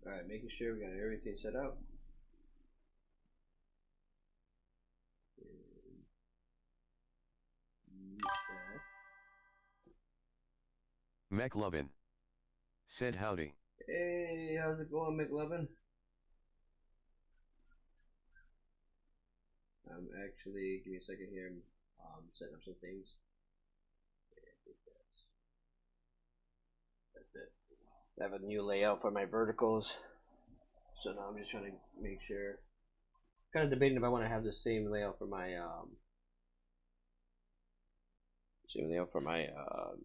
Alright, making sure we got everything set up. McLovin said howdy. Hey, how's it going, McLovin? I'm actually, give me a second here, I'm setting up some things. Yeah, I think that's it. I have a new layout for my verticals, so now I'm just trying to make sure. Kind of debating if I want to have the same layout for my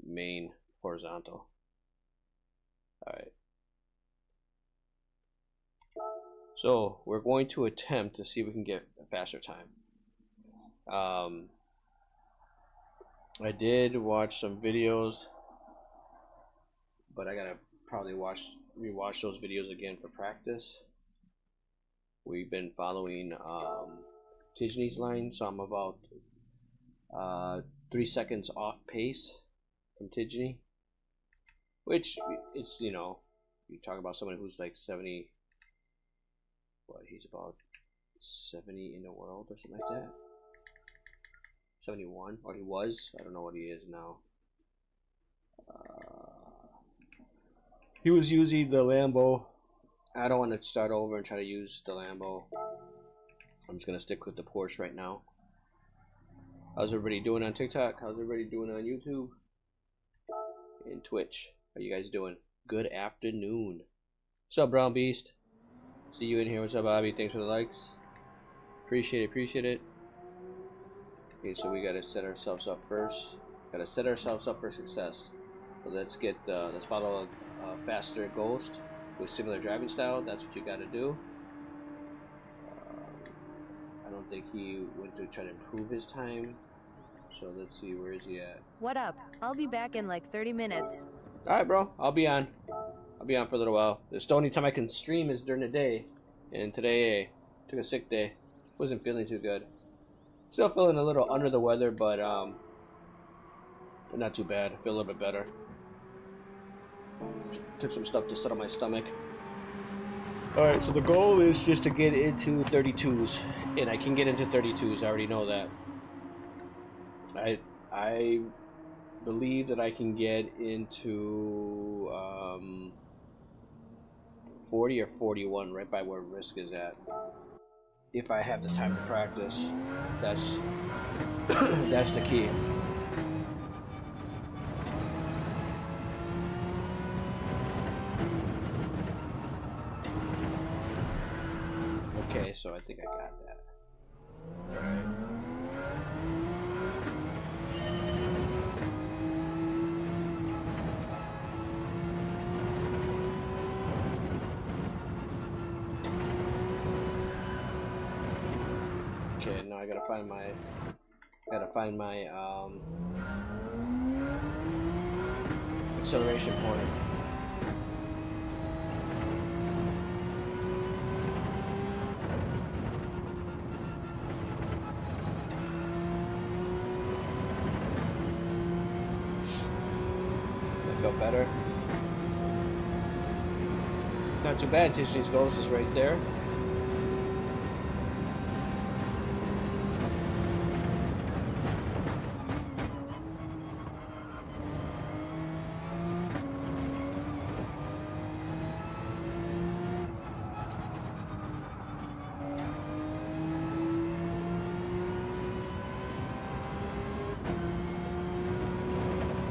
main horizontal. All right. So we're going to attempt to see if we can get a faster time. I did watch some videos, but I gotta probably rewatch those videos again for practice. We've been following Tijni's line, so I'm about 3 seconds off pace from Tijni, which it's, you know, you talk about someone who's like 70. What, he's about 70 in the world or something like that. 71, or he was. I don't know what he is now. He was using the Lambo. I don't want to start over and try to use the Lambo. I'm just gonna stick with the Porsche right now. How's everybody doing on TikTok? How's everybody doing on YouTube and Twitch? How you guys doing? Good afternoon. What's up, Brown Beast? See you in here. What's up, Bobby? Thanks for the likes. Appreciate it, appreciate it. Okay, so we gotta set ourselves up first. Gotta set ourselves up for success. So let's follow a faster Ghost with similar driving style. That's what you gotta do. I don't think he went to try to improve his time. So let's see, where is he at? What up? I'll be back in like 30 minutes. Alright, bro. I'll be on. I'll be on for a little while. It's the only time I can stream is during the day. And today, took a sick day. Wasn't feeling too good. Still feeling a little under the weather, but not too bad. I feel a little bit better. Took some stuff to settle my stomach. Alright, so the goal is just to get into 32s. And I can get into 32s, I already know that. I believe that I can get into 40 or 41, right by where Risk is at. If I have the time to practice, that's that's the key. Okay, so I think I got that. All right. Okay, now I gotta find my acceleration point. That felt better. Not too bad. Tishni's Ghost is right there.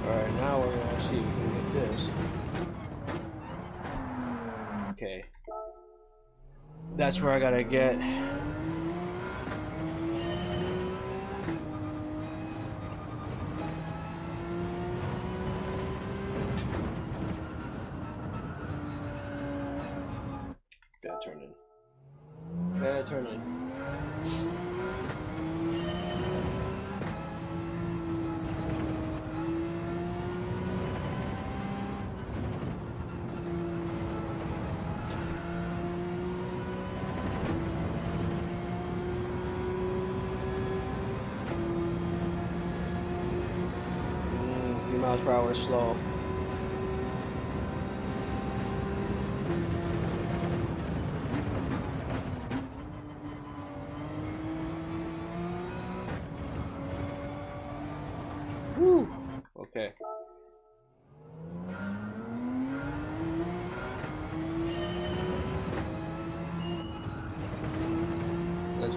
Alright, now we're gonna see if we can get this. Okay. That's where I gotta get. Gotta turn in. Gotta turn in. Miles per hour slow.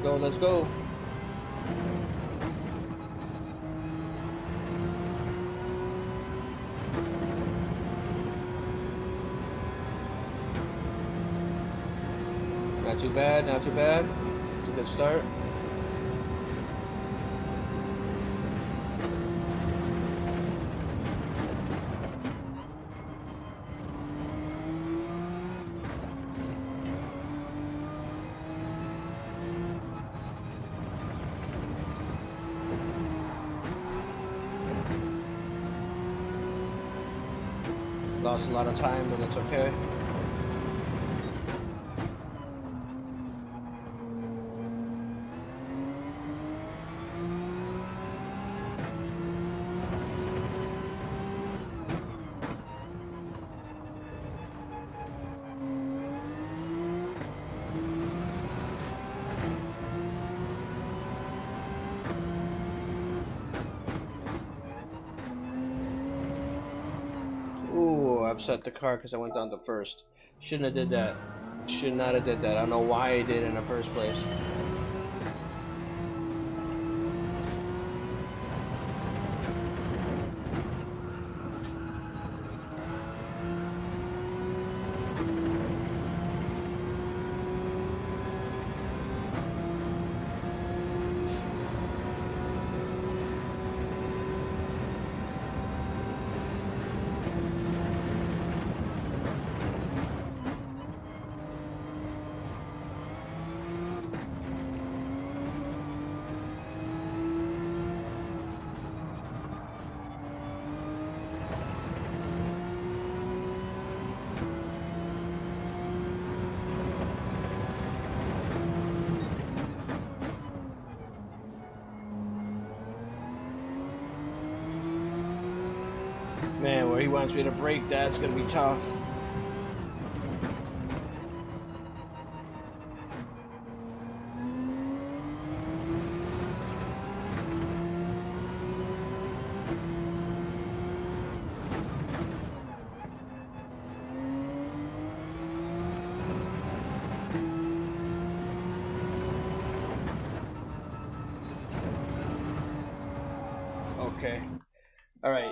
go, let's go. Not too bad, not too bad. It's a good start. Lost a lot of time, but that's okay. Upset the car because I went down to first. Shouldn't have did that. Should not have did that. I don't know why I did in the first place. Man, where he wants me to brake, that's gonna be tough. Okay. All right.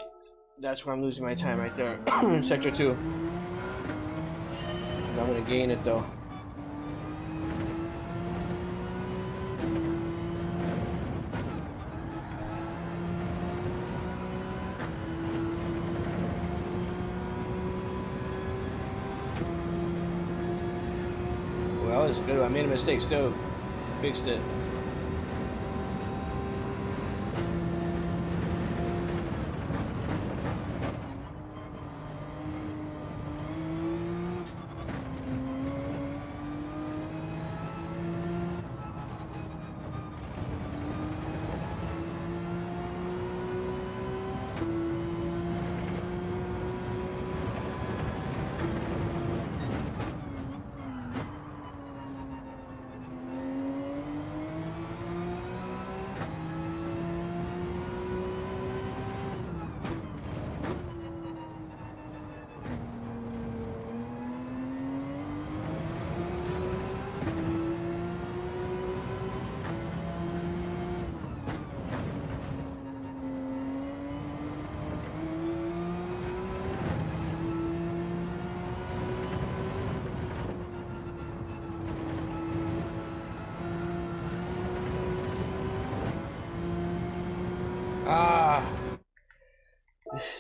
That's where I'm losing my time right there. Sector 2. I'm gonna gain it though. Well, that was good. I made a mistake still. Fixed it.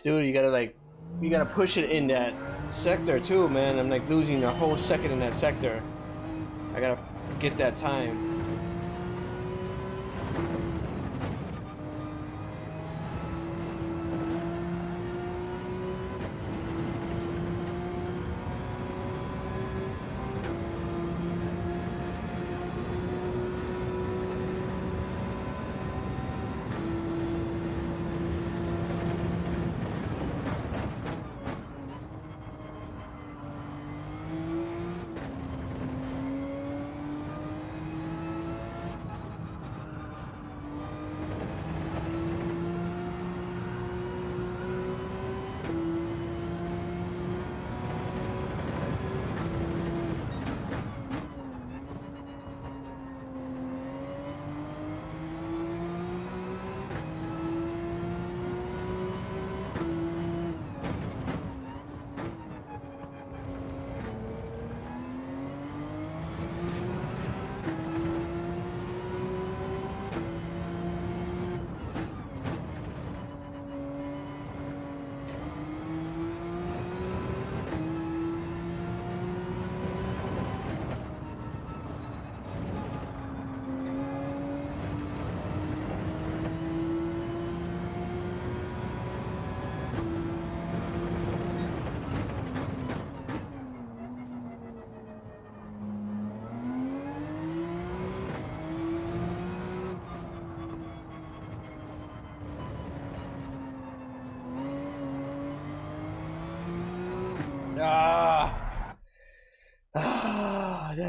Dude, you gotta push it in that sector too, man. I'm like losing a whole second in that sector. I gotta get that time.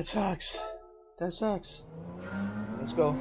That sucks. That sucks. Let's go.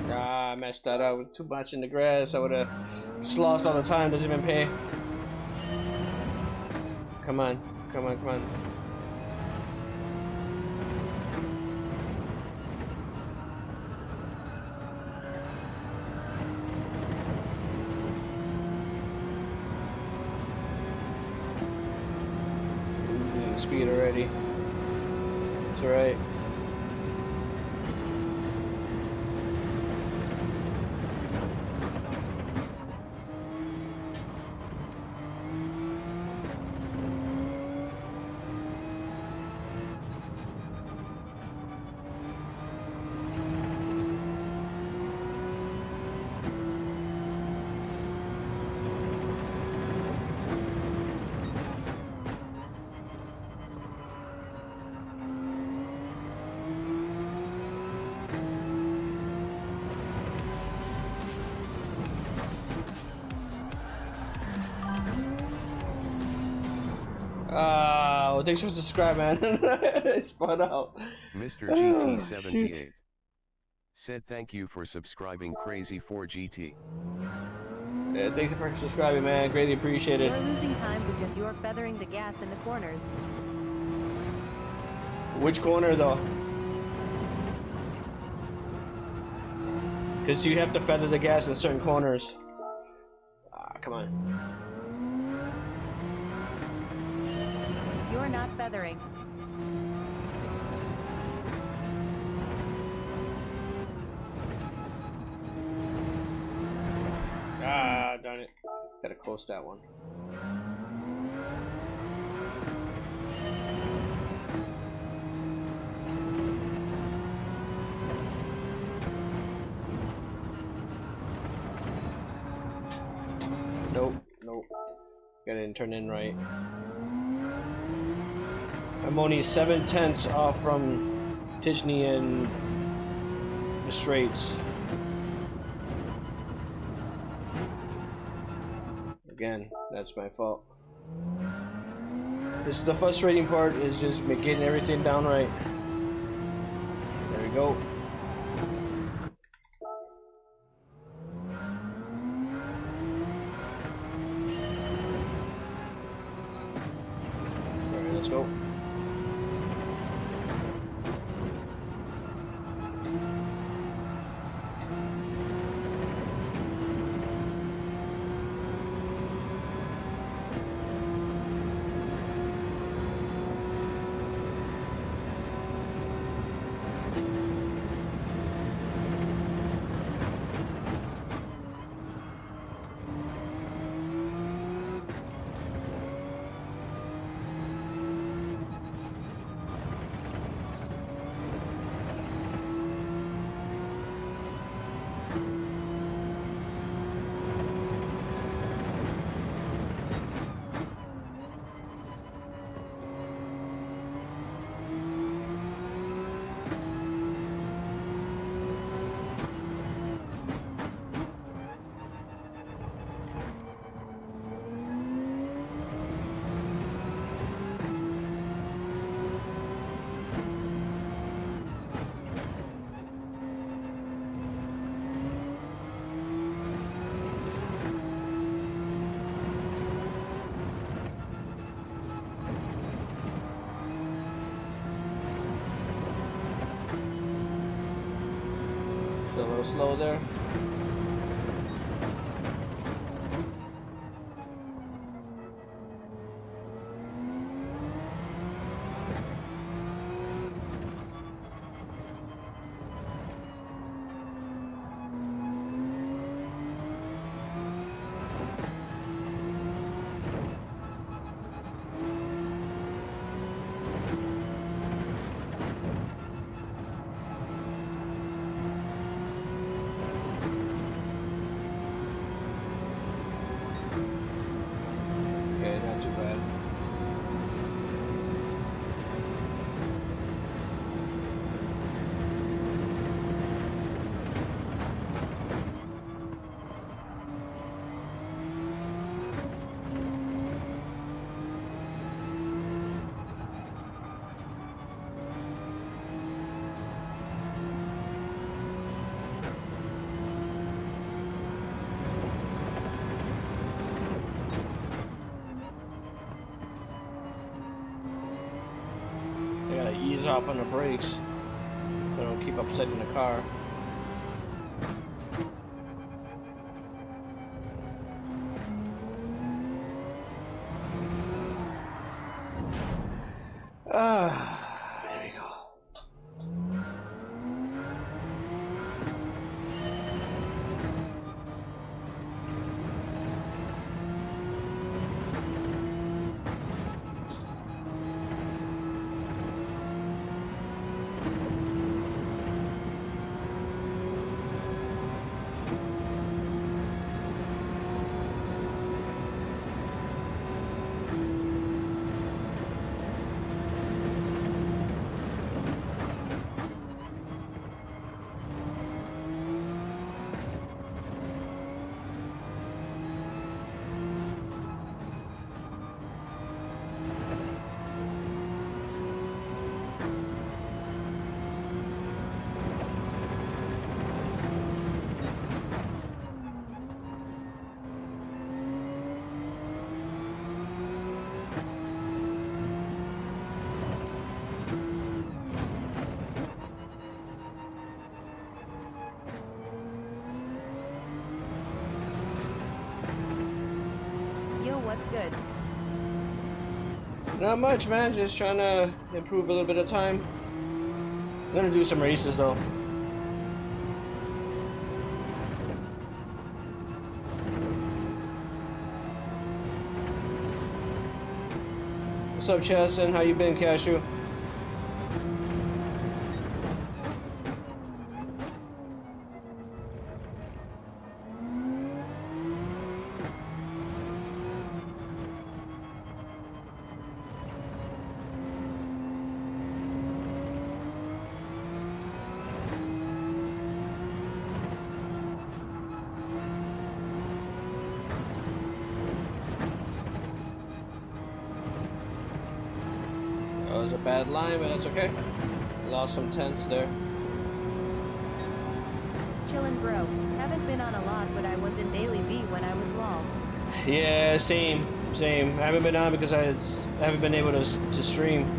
Ah, I messed that up with too much in the grass. I would have just lost all the time. Doesn't even pay. Come on, come on, come on. Losing speed already. It's alright. Oh, thanks for subscribing, man. I spun out. Mr. GT78 said thank you for subscribing Crazy4GT. Yeah, thanks for subscribing, man. Greatly appreciate it. You're losing time because you're feathering the gas in the corners. Which corner, though? Because you have to feather the gas in certain corners. Ah, come on. You're not feathering. Ah, darn it. Gotta close that one. Nope, nope. Gotta turn in right. I'm only 7/10 off from Tishney and the straights. Again, that's my fault. This the frustrating part is just getting everything down right. There we go. Alright, let's go. A little slow there. gotta ease off on the brakes so I don't keep upsetting the car. There we go. What's good? Not much, man. Just trying to improve a little bit of time. I'm gonna do some races though. What's up, Chesson? How you been, Cashew? That was a bad line, but that's okay. Lost some tenths there. Chillin', bro. Haven't been on a lot, but I was in Daily B when I was long. Yeah, same. I haven't been on because I haven't been able to stream.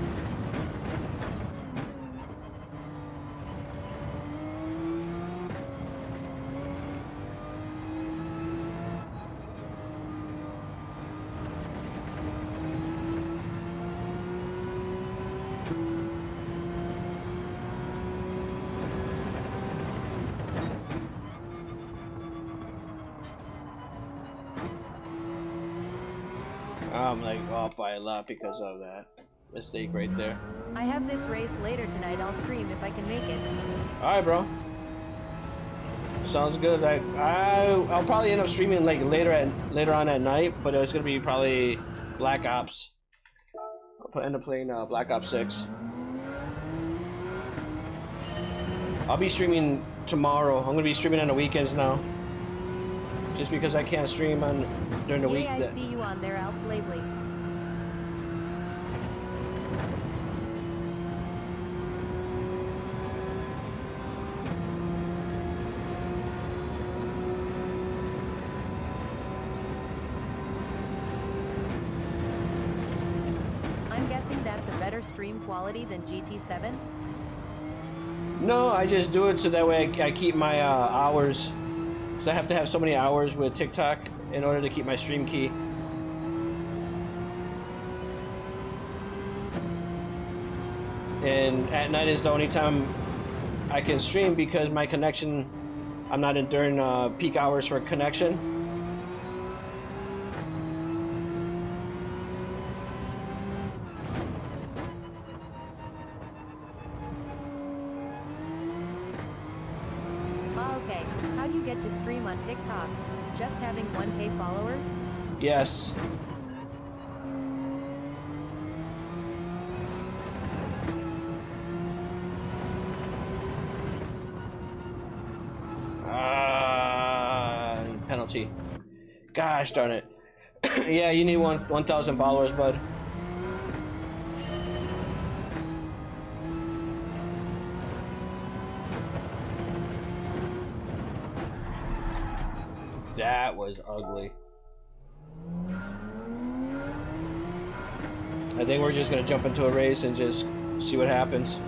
I'm like off by a lot because of that mistake right there. I have this race later tonight. I'll stream if I can make it. Alright, bro. Sounds good. I'll probably end up streaming like later on at night, but it's gonna be probably Black Ops. I'll end up playing Black Ops 6. I'll be streaming tomorrow. I'm gonna be streaming on the weekends now. Just because I can't stream during the week. I see you on there, Alp Blably. I'm guessing that's a better stream quality than GT7? No, I just do it so that way I keep my hours. So I have to have so many hours with TikTok in order to keep my stream key. And at night is the only time I can stream because my connection, I'm not in during peak hours for connection. Okay, how do you get to stream on TikTok? Just having 1K followers? Yes. Penalty. Gosh darn it. Yeah, you need 1,000 followers, bud. That was ugly. I think we're just gonna jump into a race and just See what happens.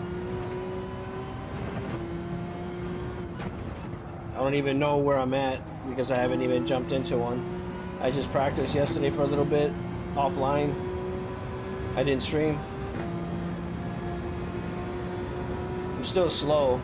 I don't even know where I'm at because I haven't even jumped into one. I just practiced yesterday for a little bit offline. I didn't stream. I'm still slow.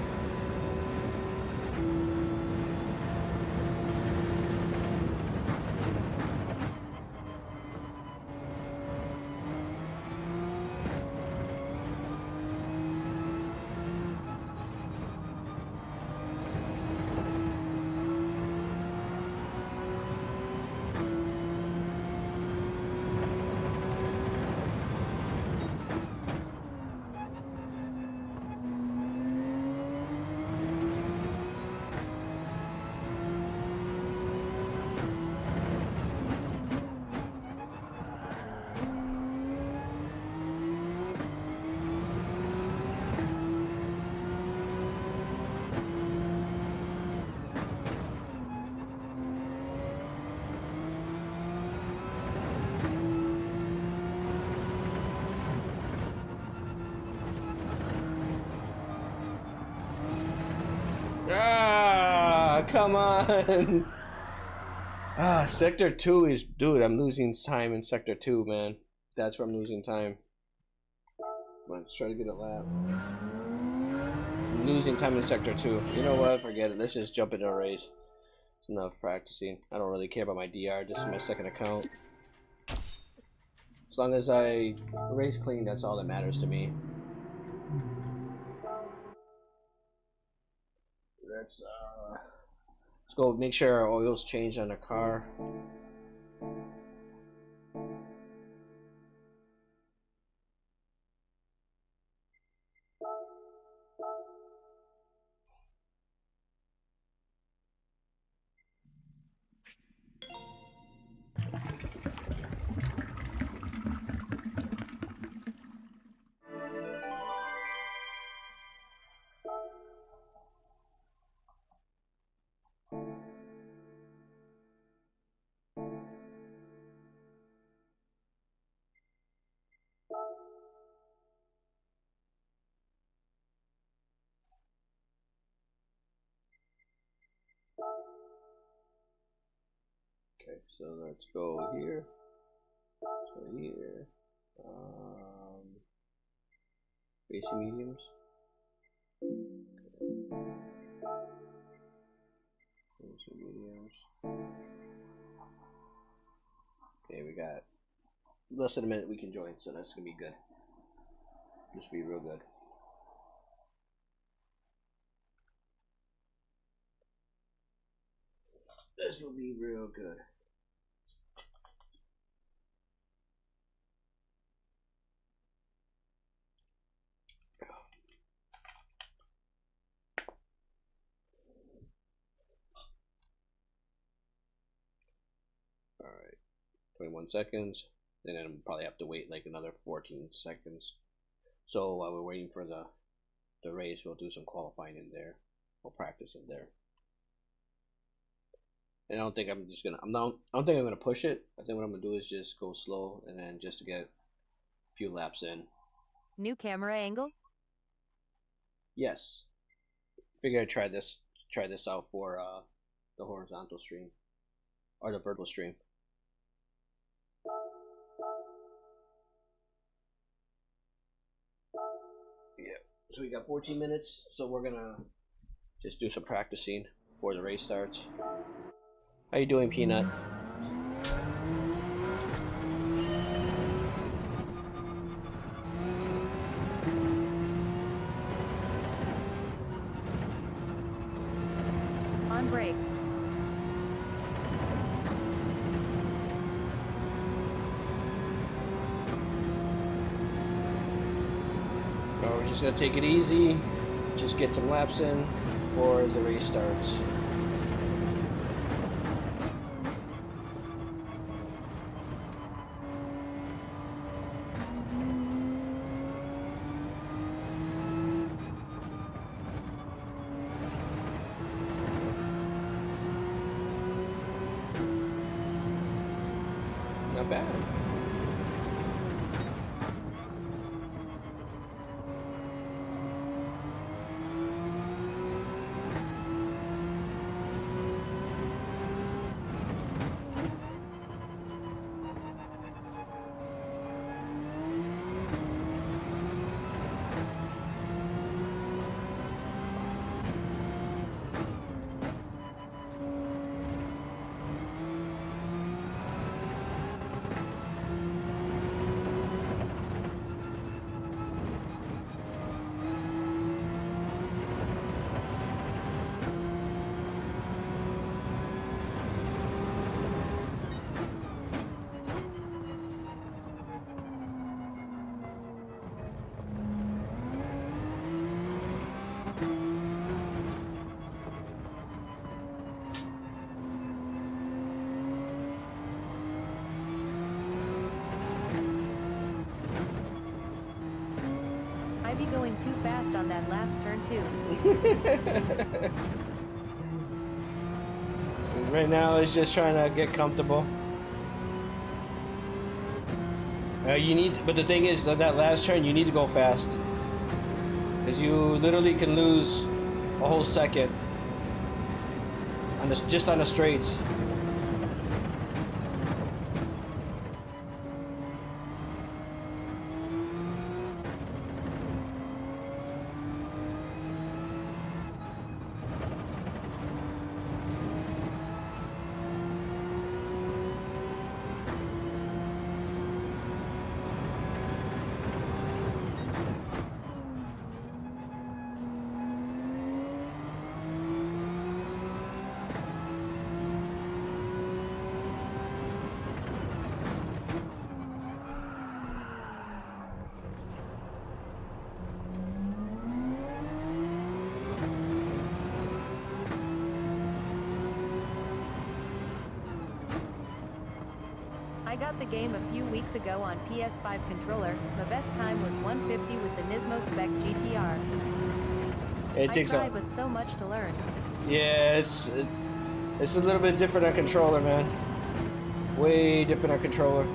Ah, come on. Ah, Sector 2 is... Dude, I'm losing time in Sector 2, man. That's where I'm losing time. Come on, let's try to get a lap. I'm losing time in Sector 2. You know what? Forget it. Let's just jump into a race. It's enough practicing. I don't really care about my DR. This is my second account. As long as I race clean, that's all that matters to me. Let's go make sure our oil's changed on the car. Okay, so let's go here. So here. Basic mediums. Basic mediums. Okay, we got less than a minute we can join, so that's gonna be good. Just be real good. This will be real good. All right, 21 seconds, and then I'll probably have to wait like another 14 seconds. So while we're waiting for the race, we'll do some qualifying in there. We'll practice in there. And I don't think I'm just gonna. I don't think I'm gonna push it. I think what I'm gonna do is just go slow, and then just to get a few laps in. New camera angle? Yes. Figure I'd try this out for the horizontal stream or the vertical stream. Yeah. So we got 14 minutes. So we're gonna just do some practicing before the race starts. How you doing, Peanut? On brake. Oh, we're just gonna take it easy. Just get some laps in before the race starts. Not bad. going too fast on that last turn too. Right now it's just trying to get comfortable. But the thing is that last turn you need to go fast, because you literally can lose a whole second on just on the straights. I got the game a few weeks ago on PS5 controller. My best time was 150 with the Nismo Spec GTR. It takes I try, but so much to learn. Yeah, it's a little bit different on controller, man. Way different on controller.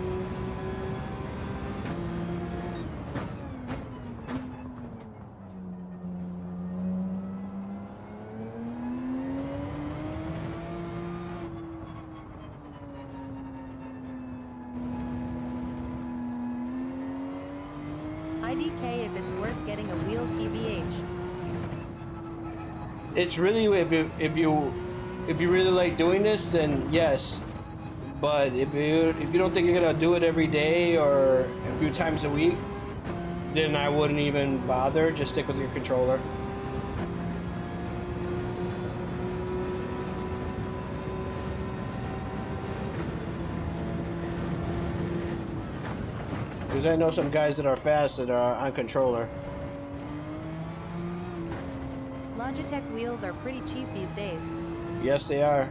IDK if it's worth getting a wheel TBH. It's really if you really like doing this, then yes. But if you don't think you're gonna do it every day or a few times a week, then I wouldn't even bother. Just stick with your controller. Because I know some guys that are fast that are on controller. Logitech wheels are pretty cheap these days. Yes, they are.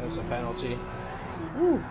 That's a penalty. Woo.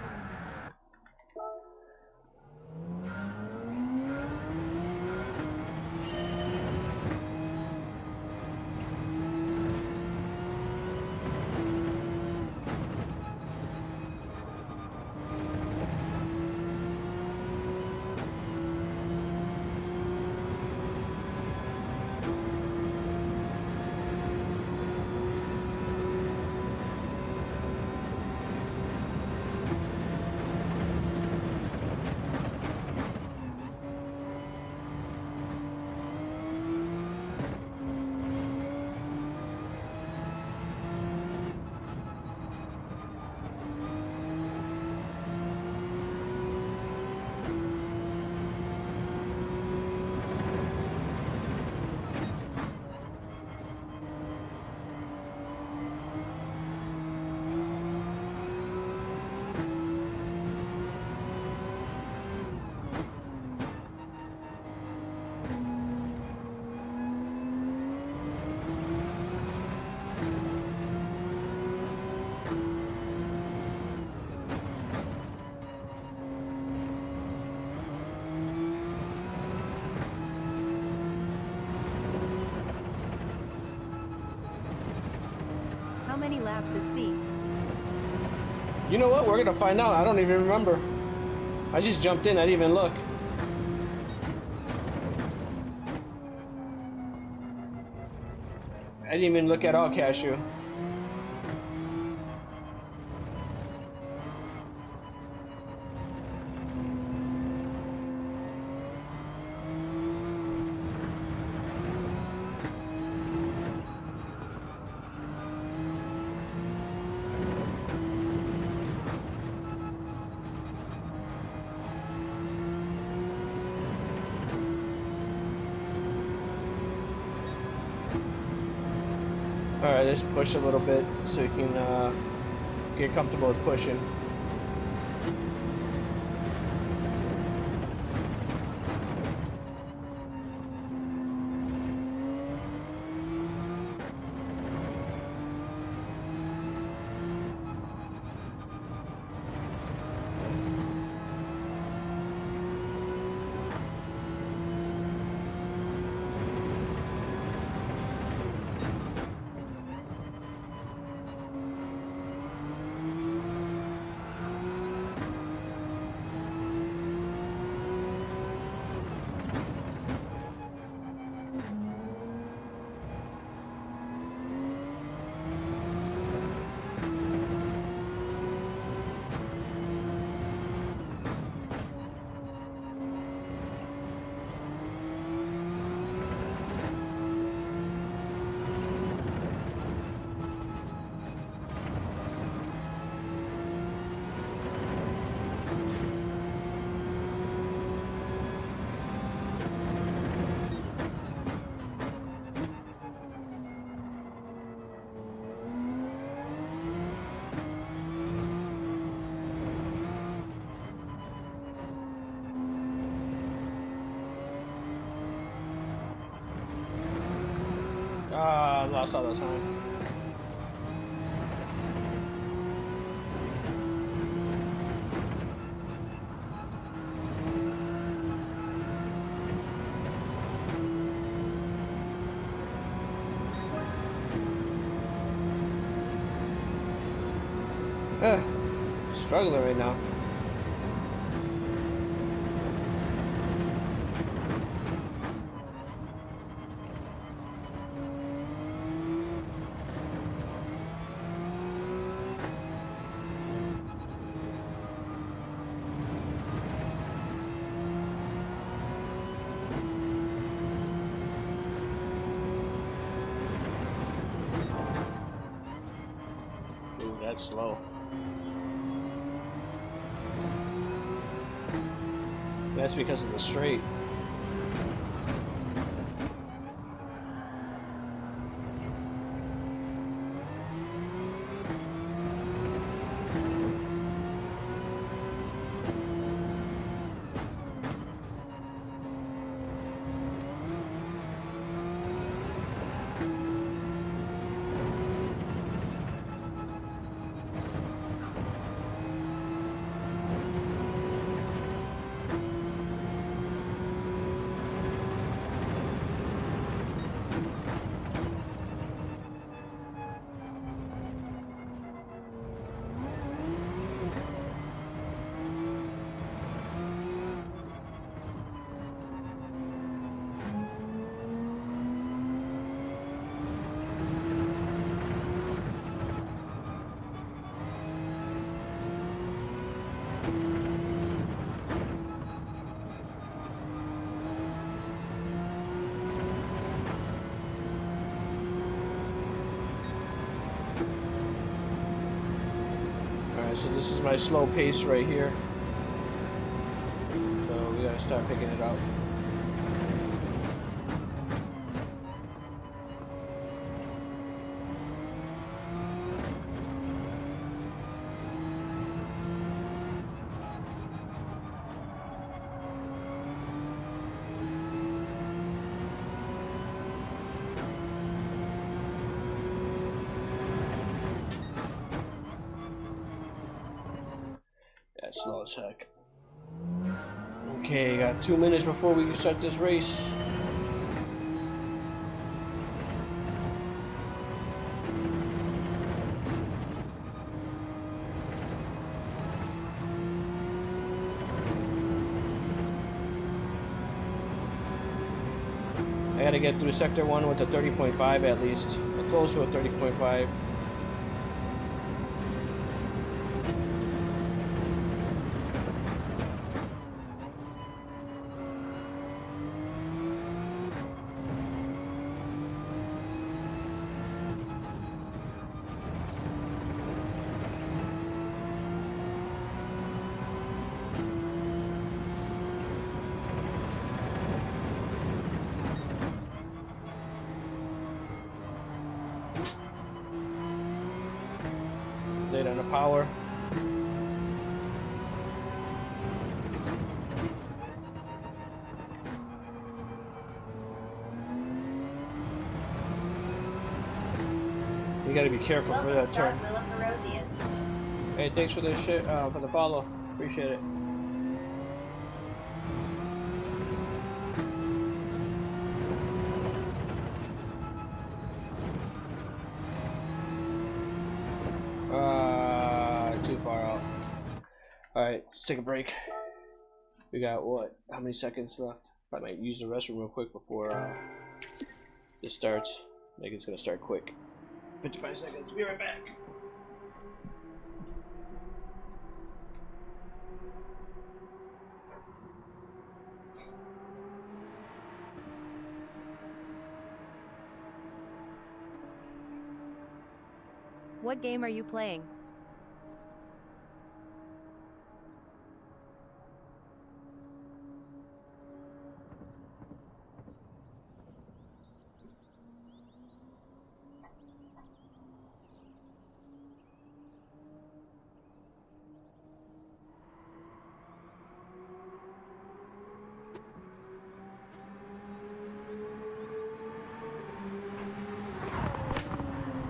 How many laps is C? You know what? We're gonna find out. I don't even remember. I just jumped in. I didn't even look. I didn't even look at all, Cashew. Alright, let's push a little bit so you can get comfortable with pushing. Ah, I lost all the time. Struggling right now. Ooh, that's slow. That's because of the straight. So this is my slow pace right here. So we gotta start picking it up. That's slow as heck. Okay, got 2 minutes before we can start this race. gotta get through sector 1 with a 30.5 at least, or close to a 30.5. Late on the power. You gotta be careful for that turn. Hey, thanks for the shit, for the follow. Appreciate it. Too far out. Alright, let's take a break. We got what? How many seconds left? I might use the restroom real quick before this starts. Like it's gonna start quick. 55 seconds. Be right back. What game are you playing?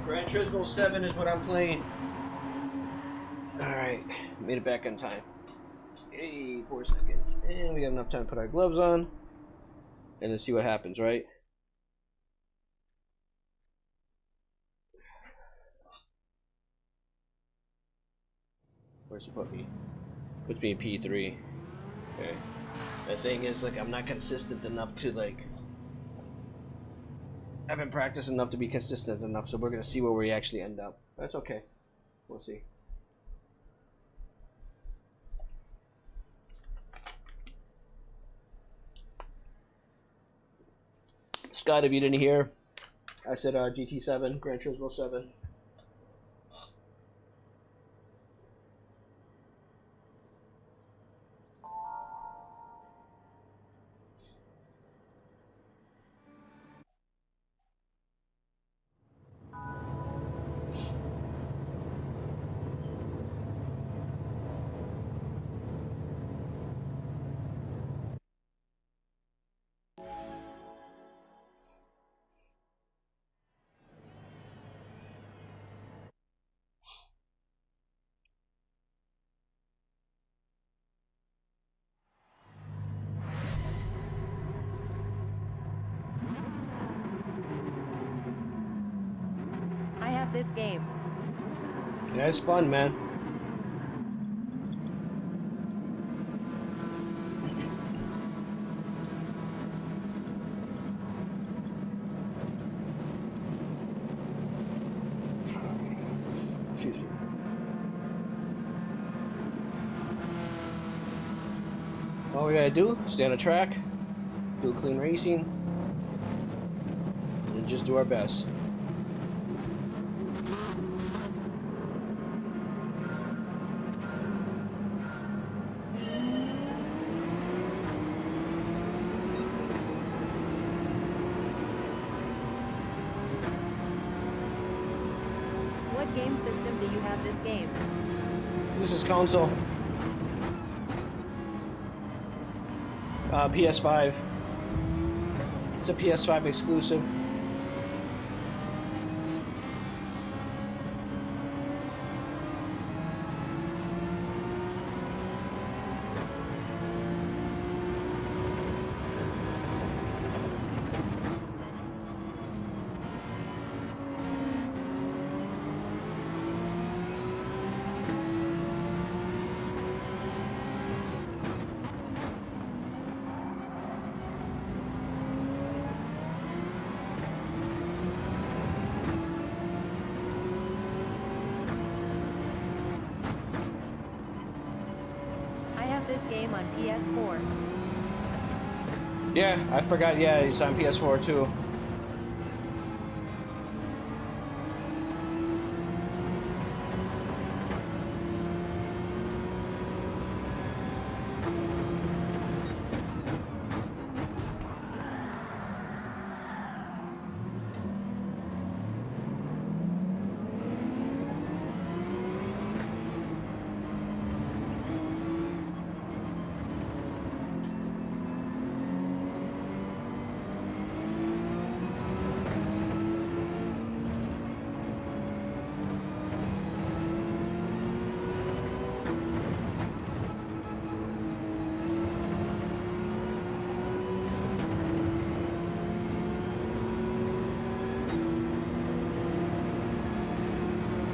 Gran Turismo 7 is what I'm playing. Alright, made it back on time. Hey, 4 seconds. And we got enough time to put our gloves on. And then see what happens, right? Where's he put me? Puts me in P3. Okay. The thing is, like, I'm not consistent enough to, like... I haven't practiced enough to be consistent enough, so we're gonna see where we actually end up. That's okay. We'll see. Scott, if you didn't hear, I said GT7, Gran Turismo 7. I have this game. Yeah, it's fun, man. Excuse me. All we gotta do, stay on the track, do clean racing, and just do our best. What game system do you have this game? This is console. PS5. It's a PS5 exclusive. this game on PS4. Yeah, I forgot. Yeah, it's on PS4 too.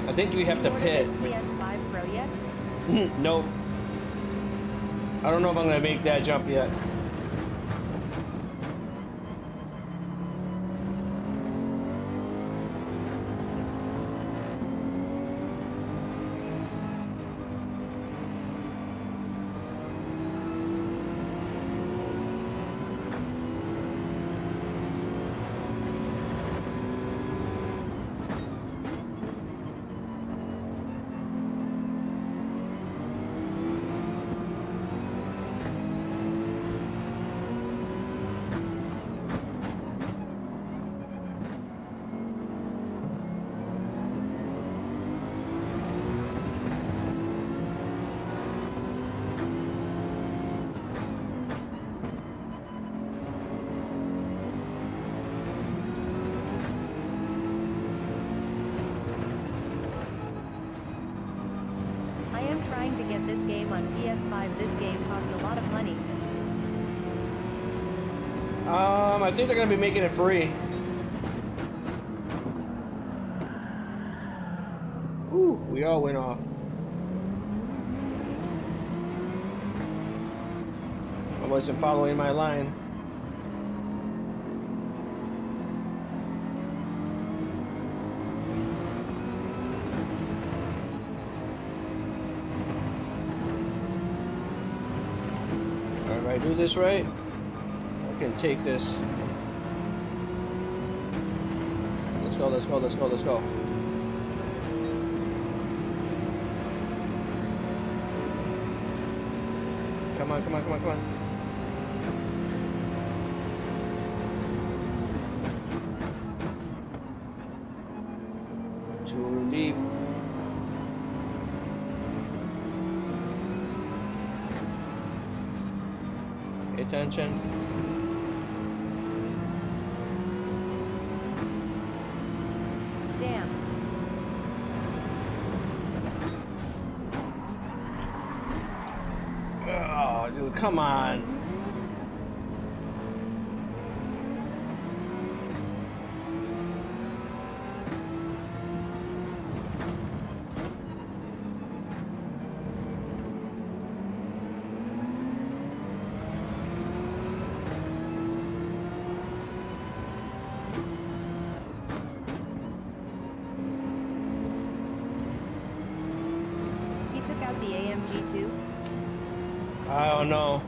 I think we have to pit. PS5 Pro yet? Nope. I don't know if I'm gonna make that jump yet. Trying to get this game on PS5. This game cost a lot of money. I think they're gonna be making it free. Ooh, we all went off. I wasn't following my line. If I do this right, I can take this. Let's go, let's go, let's go, let's go. Come on, come on, come on, come on. Too deep. Attention. Damn. Oh, dude, come on. Took out the AMG too? I don't know.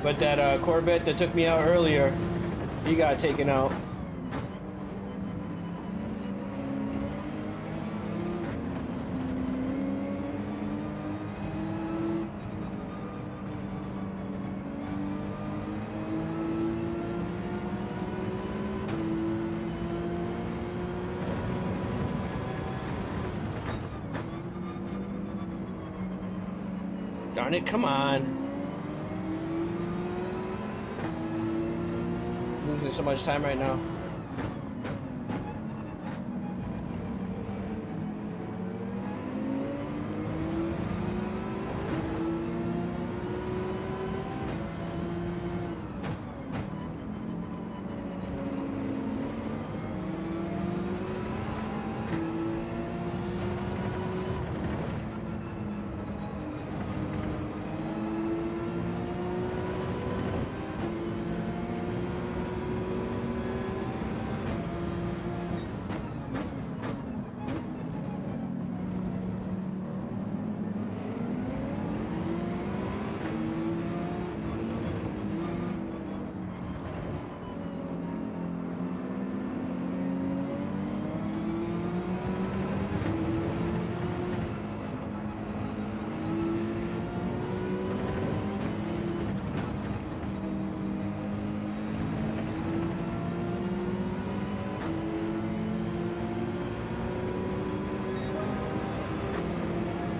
But that Corvette that took me out earlier, he got taken out. it, come on. Losing so much time right now.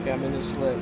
Okay, I'm in the slip.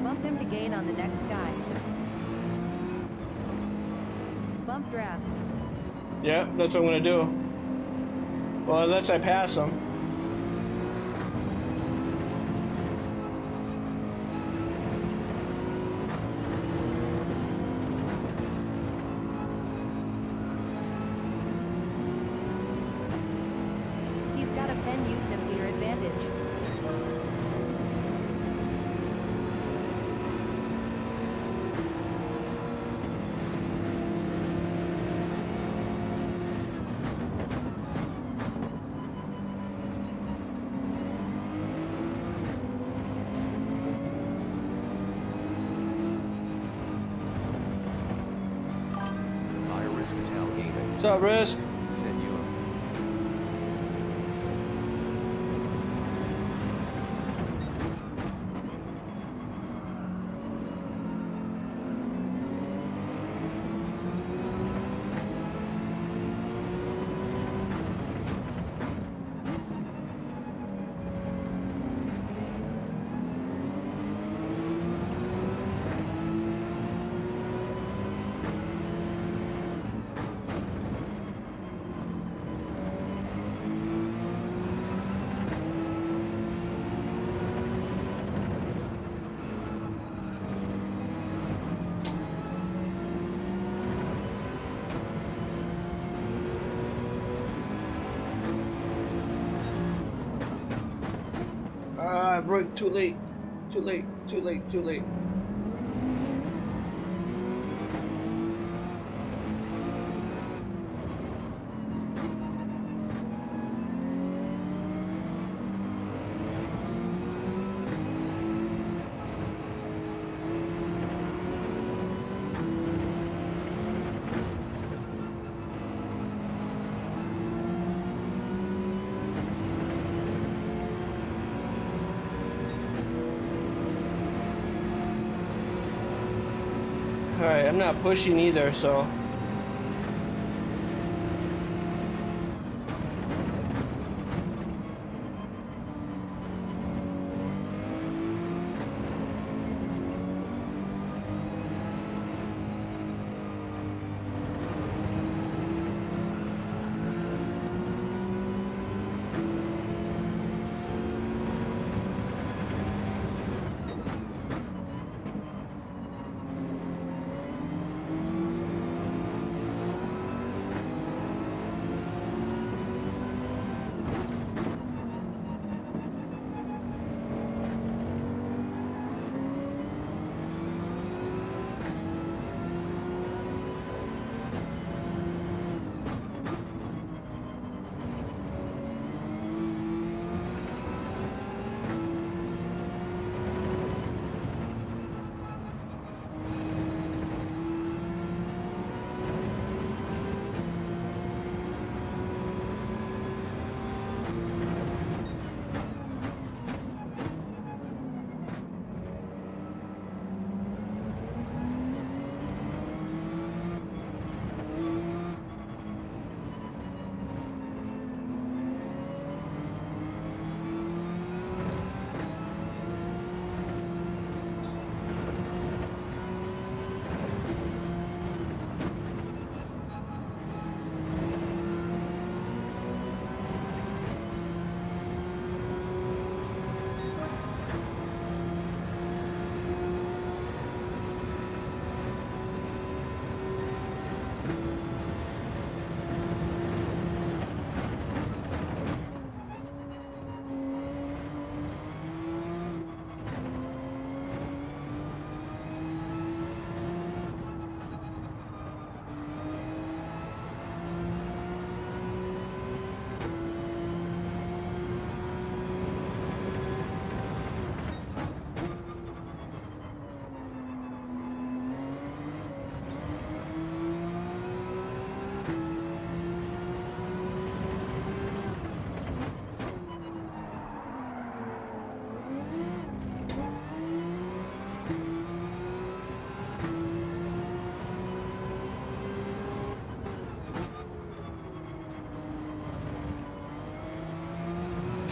Bump him to gain on the next guy. Bump draft. Yeah, that's what I'm gonna do. Well, unless I pass him. He's got a pen, use him to your advantage. Risk Ital Gaming. What's up, Risk? Set you up. Bro, too late. Too late. Too late. Too late. Alright, I'm not pushing either, so.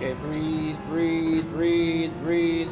Okay, breathe, breathe, breathe, breathe.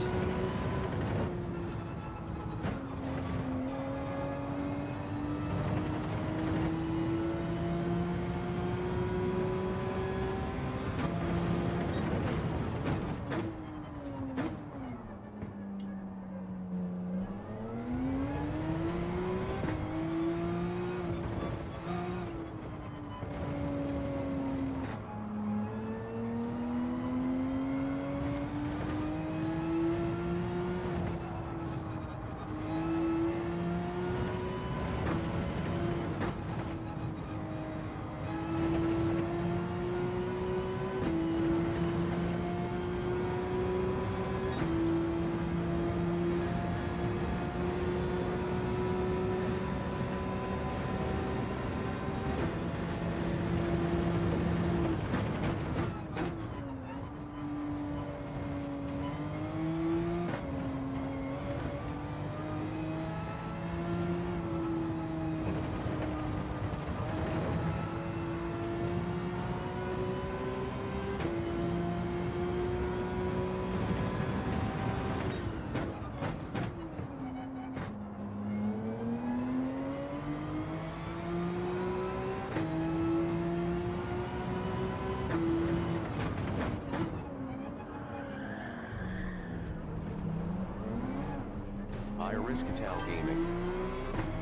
High-risk Ital Gaming.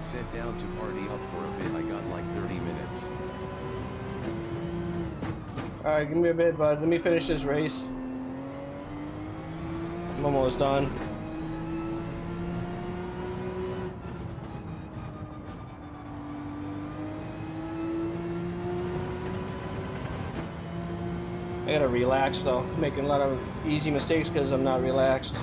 Sit down to party up for a bit, I got like 30 minutes. Alright, give me a bit, bud. Let me finish this race. I'm almost done. I gotta relax though. I'm making a lot of easy mistakes because I'm not relaxed.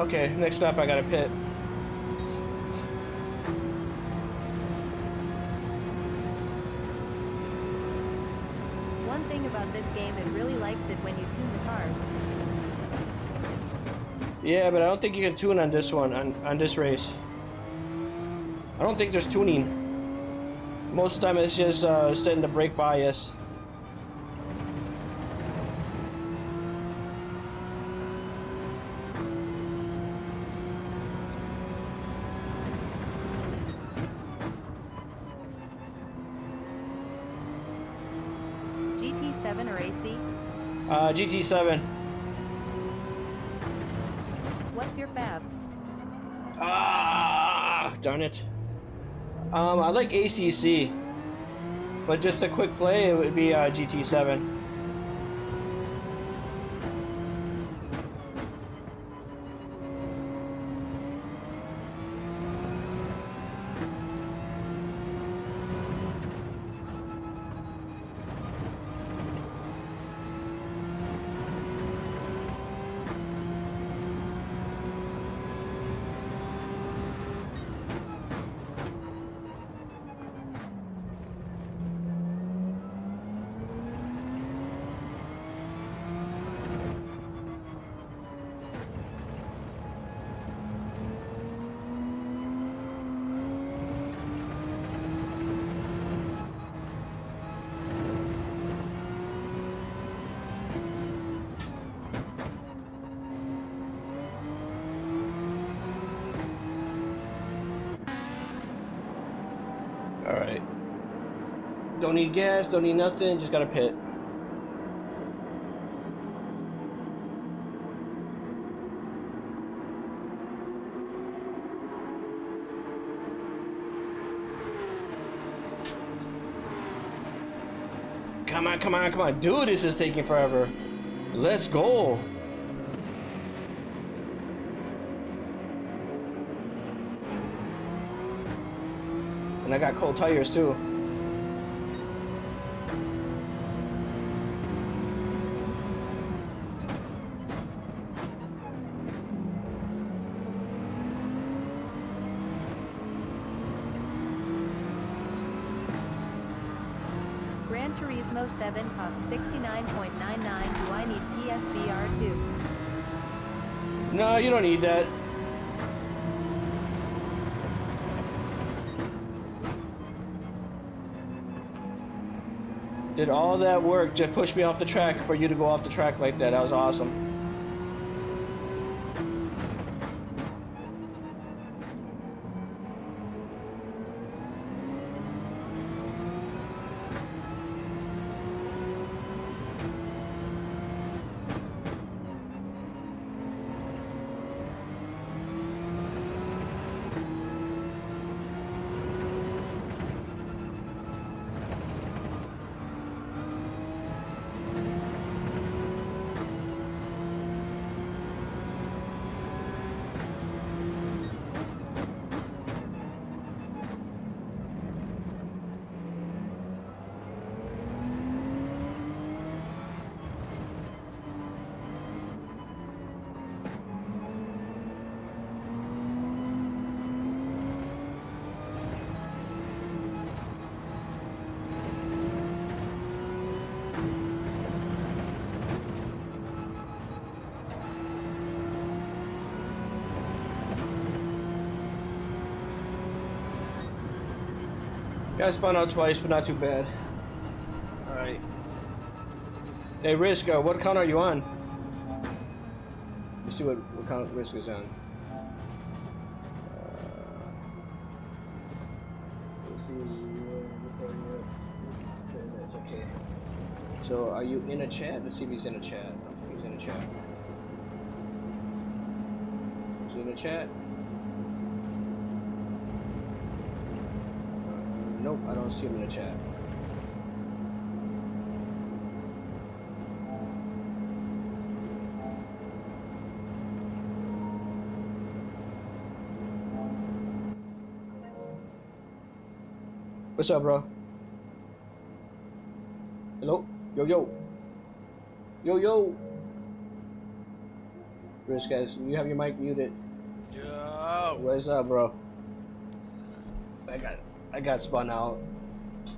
Okay, next up I gotta pit. One thing about this game, it really likes it when you tune the cars. Yeah, but I don't think you can tune on this one, on this race. I don't think there's tuning. Most of the time it's just setting the brake bias. GT7 or AC? GT7. What's your fav? Ah, darn it. I like ACC, but just a quick play, it would be GT7. Alright. Don't need gas, don't need nothing, just gotta pit. Come on, come on, come on. Dude, this is taking forever. Let's go. And I got cold tires too. Gran Turismo 7 cost $69.99. Do I need PSVR 2? No, you don't need that. Did all that work to push me off the track for you to go off the track like that. That was awesome. Got spun out twice, but not too bad. Alright. Hey, Risk, what account are you on? Let's see what account Risk is on. Let's see. Okay. So, are you in a chat? Let's see if he's in a chat. He's in a chat. Is he in a chat? Nope, I don't see him in the chat. What's up, bro? Hello? Yo, yo. Yo, yo. Risk, guys, you have your mic muted. Yo. What's up, bro? I got spun out.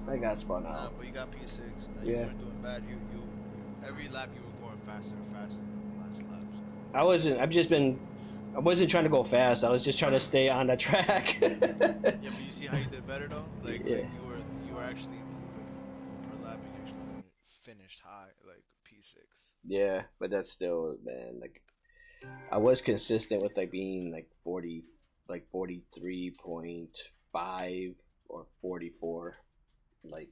But you got P6. You weren't doing bad. You every lap you were going faster and faster than the last laps. I wasn't trying to go fast. I was just trying to stay on the track. Yeah, but you see how you did better though. Like you were actually improving per lap. And you actually finished high, like P6. Yeah, but that's still, man. Like, I was consistent with like being like 40, like 43.5 or 44, like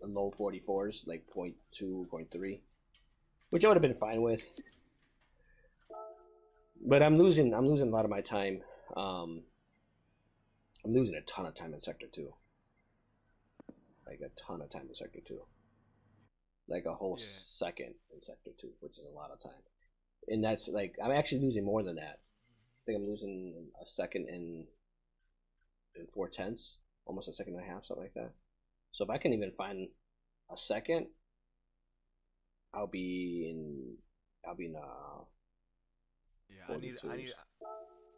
the low 44s, like 0.2, 0.3, which I would have been fine with. But I'm losing a lot of my time. I'm losing a ton of time in Sector 2. Like a ton of time in Sector 2. Like a whole second in Sector 2, which is a lot of time. And that's like, I'm actually losing more than that. I think I'm losing a second in 4/10, almost a second and a half, something like that. So if I can even find a second, I'll be in I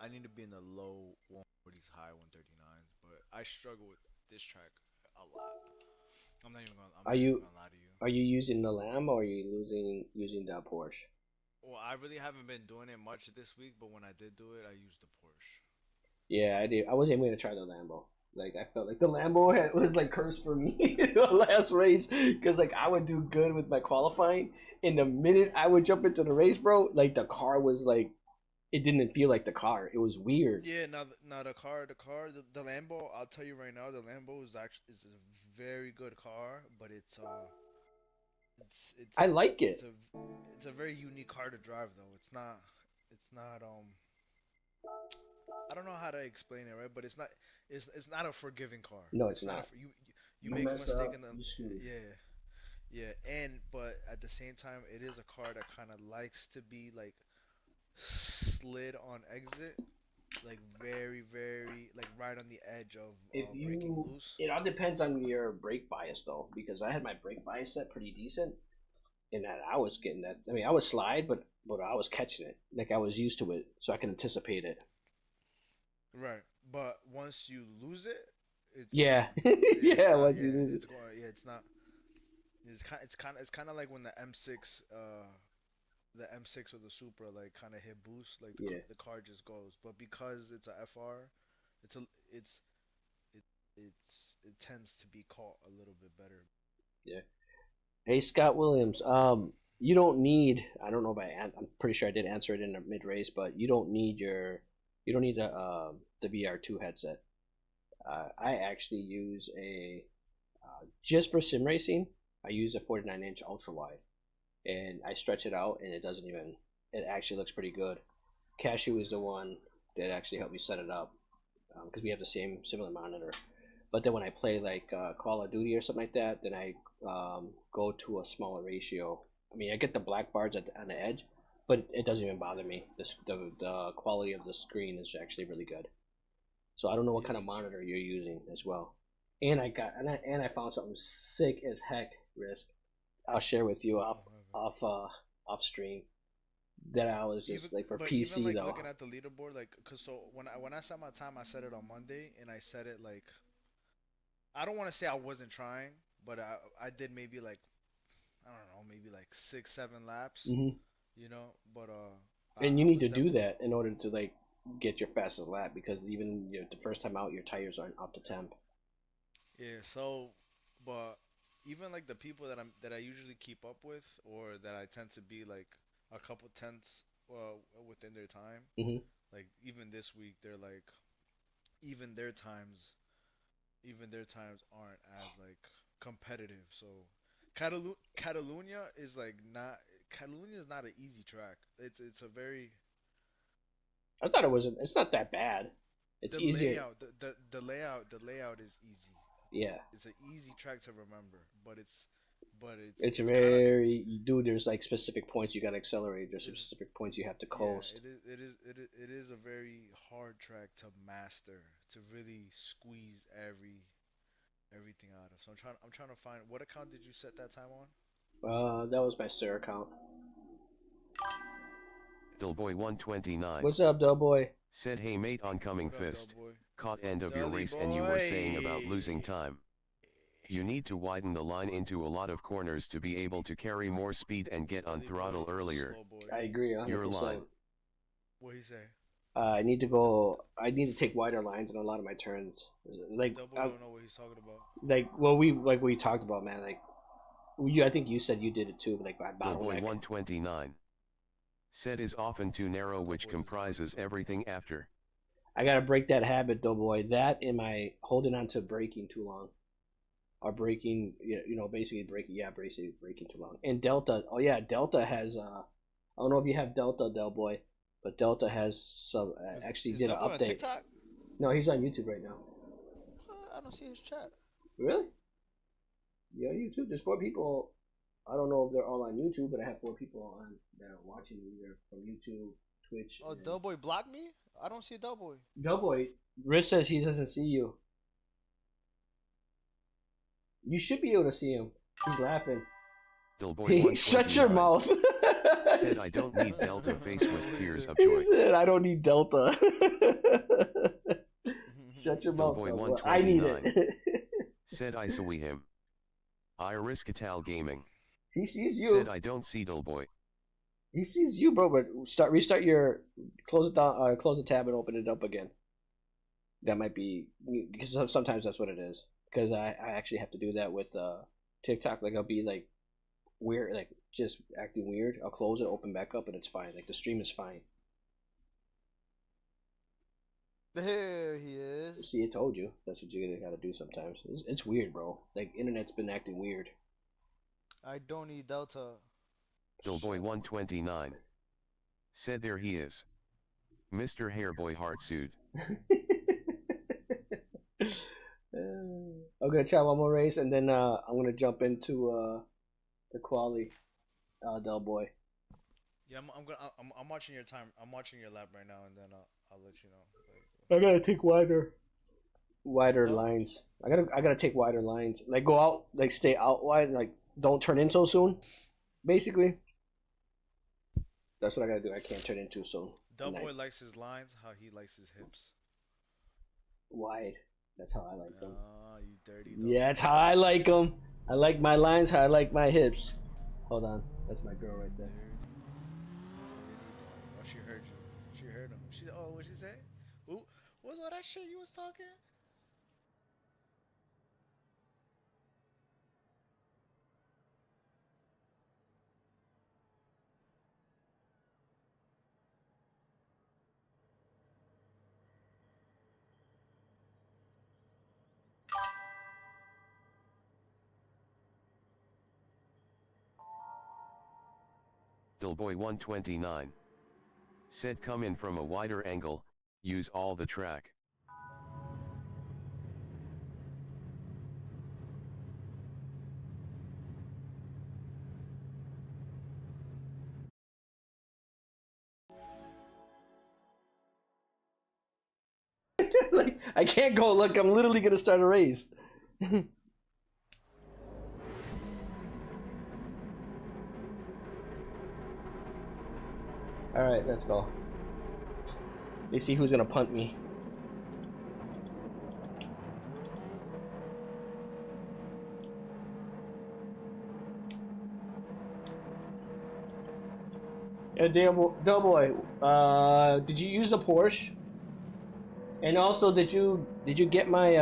need to be in the low 140s, high 139s, but I struggle with this track a lot. I'm not even gonna lie to you. Are you using the Lamb or are you using the Porsche? Well, I really haven't been doing it much this week, but when I did do it, I used the Porsche. Yeah, I did. I wasn't even gonna try the Lambo. Like, I felt like the Lambo was like cursed for me in the last race, because like I would do good with my qualifying, and the minute I would jump into the race, bro, like the car was like, it didn't feel like the car. It was weird. Yeah, now the Lambo. I'll tell you right now, the Lambo is a very good car, but it's I like it. It's a very unique car to drive though. It's not I don't know how to explain it, right? But it's not a forgiving car. No, it's not. You make a mistake up, in the you screwed. but at the same time, it is a car that kind of likes to be like slid on exit, like very very like right on the edge of breaking loose. It all depends on your brake bias though, because I had my brake bias set pretty decent, and that I was getting that. I mean, I would slide, but I was catching it. Like I was used to it, so I can anticipate it. Right, but once you lose it, it's yeah, yeah, once you lose it's it, going, yeah, it's not. It's kind of like when the M6 or the Supra like kind of hit boost, like Yeah, the car just goes. But because it's a FR, it's a it's it it tends to be caught a little bit better. yeah. Hey, Scott Williams. You don't need. I don't know if I'm pretty sure I did answer it in the mid race, but you don't need the VR2 headset. I actually use just for sim racing. I use a 49-inch ultra wide, and I stretch it out, and it doesn't even. It actually looks pretty good. Cashew is the one that actually helped me set it up because we have the similar monitor. But then when I play like Call of Duty or something like that, then I go to a smaller ratio. I mean, I get the black bars on the edge, but it doesn't even bother me. The quality of the screen is actually really good. So I don't know what kind of monitor you're using as well. And I found something sick as heck, Risk. I'll share with you off stream that I was just like for PC Even like though. looking at the leaderboard, like, cause so when I set my time, I set it on Monday, and I set it like I don't want to say I wasn't trying, but I did maybe like I don't know, maybe like 6 7 laps, Hmm. you know. But And you I need was to do definitely that in order to like get your fastest lap because even the first time out, your tires aren't up to temp. yeah. So, but even like the people that I usually keep up with, or that I tend to be like a couple tenths within their time, Hmm. like even this week, they're like even their times even their times aren't as like competitive. So Catalunya is like not Catalunya is not an easy track. It's a very I thought it wasn't. It's not that bad. It's the easier. layout the layout is easy. Yeah, It's an easy track to remember, but it's it's kind of very. Dude, there's like specific points you got to accelerate. There's it's specific points you have to yeah, coast. it is a very hard track to master, to really squeeze everything out of. So I'm trying to find what account did you set that time on? That was my Sir account. Delboy129 What's up, Doughboy? said, "Hey mate, oncoming What up, fist. Doughboy? Caught end of your Dudley race and you were saying about boy. losing time. You need to widen the line into a lot of corners to be able to carry more speed and get on Dudley throttle boy. earlier. Slow boy. I agree, Your 100%. line." What he say? I need to go. I need to take wider lines in a lot of my turns. Like, Doughboy don't know what he's talking about. we talked about, man. Like, I think you said you did it too. Like, by bottleneck. Delboy129 said, "Is often too narrow, which Doughboy is comprises everything after." I gotta break that habit, Doughboy. That and my holding on to braking too long, or braking. Basically braking. Yeah, basically braking too long. And Delta. Oh yeah, Delta has. I don't know if you have Delta, Delboy, but Delta has some. Actually, Is did an Doughboy on update. TikTok? No, he's on YouTube right now. I don't see his chat. Really? Yeah, YouTube. There's 4 people. I don't know if they're all on YouTube, but I have 4 people on that are watching either from YouTube, Twitch, Oh, and Doughboy blocked me? I don't see Doughboy. Doughboy. Riz says he doesn't see you. You should be able to see him. He's laughing. Delboy129 Shut your mouth. said, "I don't need Delta," face with tears of He joy. said, "I don't need Delta." Shut your mouth. Delboy. I need it. Said, "I saw him. I risk Ital Gaming." He sees you. Said, "I don't see Delboy." He sees you, bro. But restart close it down, close the tab and open it up again. That might be because sometimes that's what it is. Because I actually have to do that with TikTok. Like I'll be like weird, like just acting weird. I'll close it, open back up, and it's fine. Like the stream is fine. There he is. See, I told you. That's what you gotta do sometimes. It's weird, bro. Like internet's been acting weird. I don't need Delta. Delboy129 said, "There he is. Mr. Hairboy Heartsuit." I'm gonna try one more race, and then I'm gonna jump into the quali, Del Boy. Yeah, I'm watching your time. I'm watching your lap right now, and then I'll let you know. I gotta take wider No? lines. I gotta take wider lines. Like go out, like stay out wide, like don't turn in so soon. Basically, that's what I gotta do. I can't turn in too soon. Doughboy likes his lines, how he likes his hips. Wide. That's how I like them. Ah, you dirty dog. Yeah, that's how I like them. I like my lines how I like my hips. Hold on. That's my girl right there. Oh, she heard you. She heard him. She, oh, what'd she say? Ooh, what was all that shit you was talking? Dillboy129 said come in from a wider angle, use all the track. Like, I can't go. Look, I'm literally gonna start a race. All right, let's go. Let's see who's gonna punt me. Yeah, Doughboy, did you use the Porsche? And also, did you get my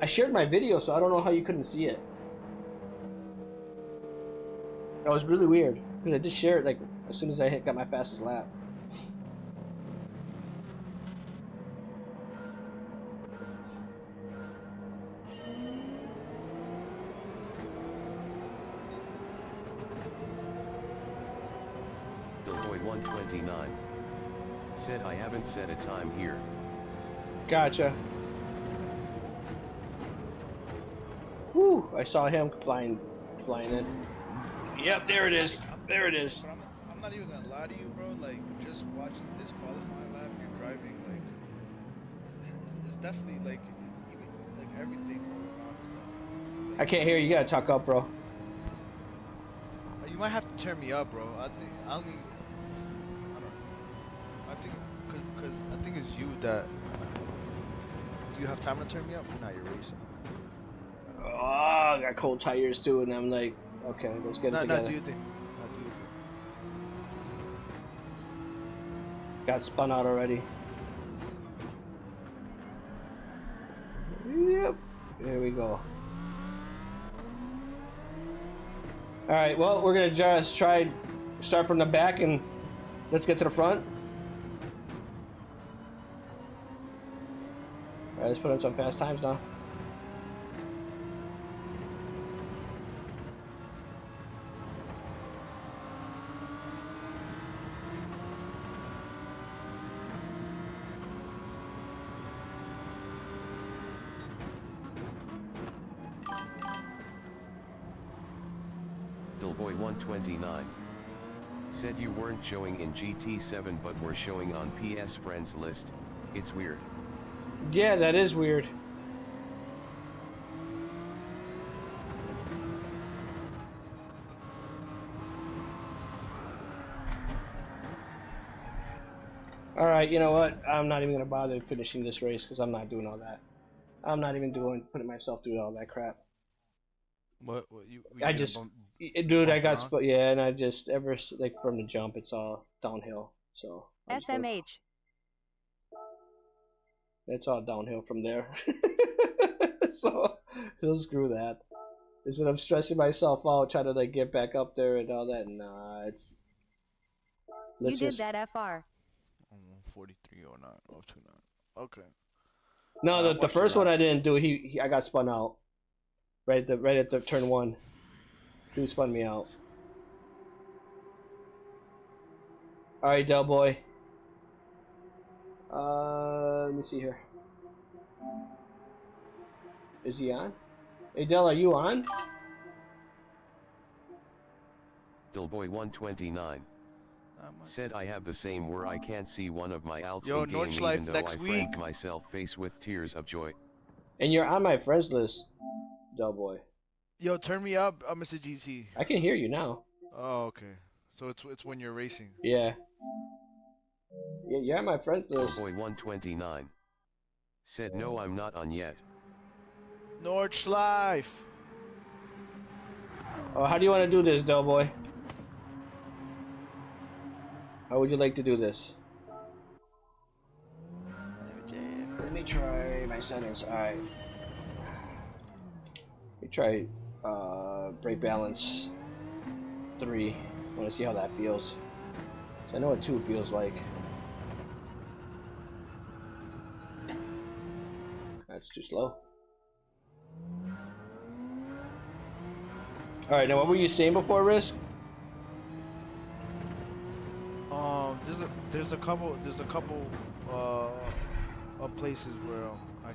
I shared my video, so I don't know how you couldn't see it. That was really weird because I just shared it like as soon as I got my fastest lap. Dillboy129 said I haven't set a time here. Gotcha. Whew, I saw him flying in. Yep, there it is. There it is. But I'm not even gonna lie to you, bro. Like, just watching this qualifying lap, you're driving, like, it's definitely, like, even, like, everything around is definitely, like, I can't hear you. You gotta talk up, bro. you might have to turn me up, bro. I don't know. I think, cause I think it's you that, do you have time to turn me up? You're not, you're racing. Oh, I got cold tires too, and I'm like, okay, let's get it together. Not do your thing. Not do your thing. Got spun out already. Yep. There we go. Alright, well, we're gonna just start from the back and let's get to the front. Alright, let's put on some fast times now. Dillboy129 said you weren't showing in GT7 but were showing on PS friends list. It's weird. Yeah, that is weird. Alright, you know what? I'm not even gonna bother finishing this race because I'm not doing all that. I'm not even putting myself through all that crap. What you I just, dude, I got yeah, and I just like from the jump, it's all downhill. So SMH. It's all downhill from there. So he'll screw that. Instead of stressing myself out, trying to like get back up there and all that, nah, it's. You did that FR. 4309 or 29. Okay. No, the first one I didn't do. I got spun out. Right at the turn one. He spun me out. All right, Del Boy. Let me see here. Is he on? Hey, Del, are you on? Dillboy129 said I have the same where I can't see one of my alts Yo, in game Nordschleife even though next I week. framed myself face with tears of joy. And you're on my friends list, Del Boy. Yo, turn me up, Mr. GT. I can hear you now. Oh, okay. So it's when you're racing. Yeah. Yeah, you're on my friends list. Dillboy129 said no, I'm not on yet. Nordschleife. How do you want to do this, Del Boy? How would you like to do this? Let me try my settings. Alright. Let me try brake balance 3. I want to see how that feels. I know what 2 feels like. That's too slow. Alright, now what were you saying before, Risk? There's a couple of places where I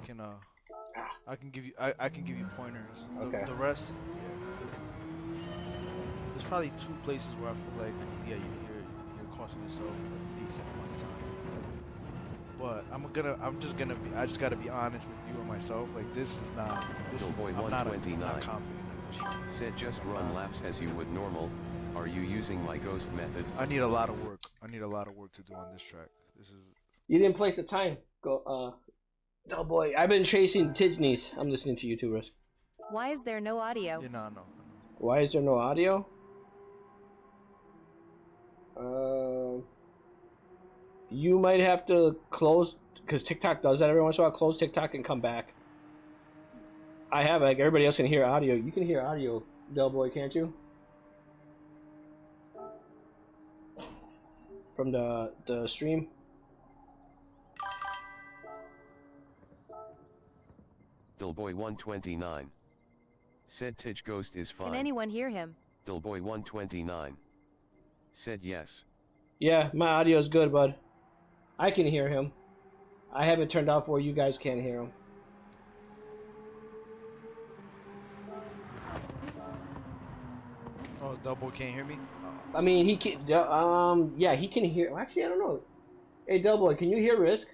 can give you pointers. Okay. The rest, yeah. There's probably 2 places where I feel like you're costing yourself a decent amount of time. But I just gotta be honest with you and myself. Like I'm not confident at this. Said just run laps as you would normal. Are you using my ghost method? I need a lot of work. I need a lot of work to do on this track. This is. You didn't place the time. Go, oh boy, I've been chasing Tidneys. I'm listening to you too, Risk. Why is there no audio? Yeah, no. Why is there no audio? You might have to close, because TikTok does that every once in a while. Close TikTok and come back. I have, like, everybody else can hear audio. You can hear audio, Del Boy, can't you? From the stream. Dillboy129 said Tidge Ghost is fine. Can anyone hear him? Dillboy129 said yes. Yeah, my audio is good, bud. I can hear him. I have it turned off where you guys can't hear him. Oh, Double can't hear me? I mean, he can. Yeah, he can hear. Actually, I don't know. Hey, Doughboy, can you hear Risk?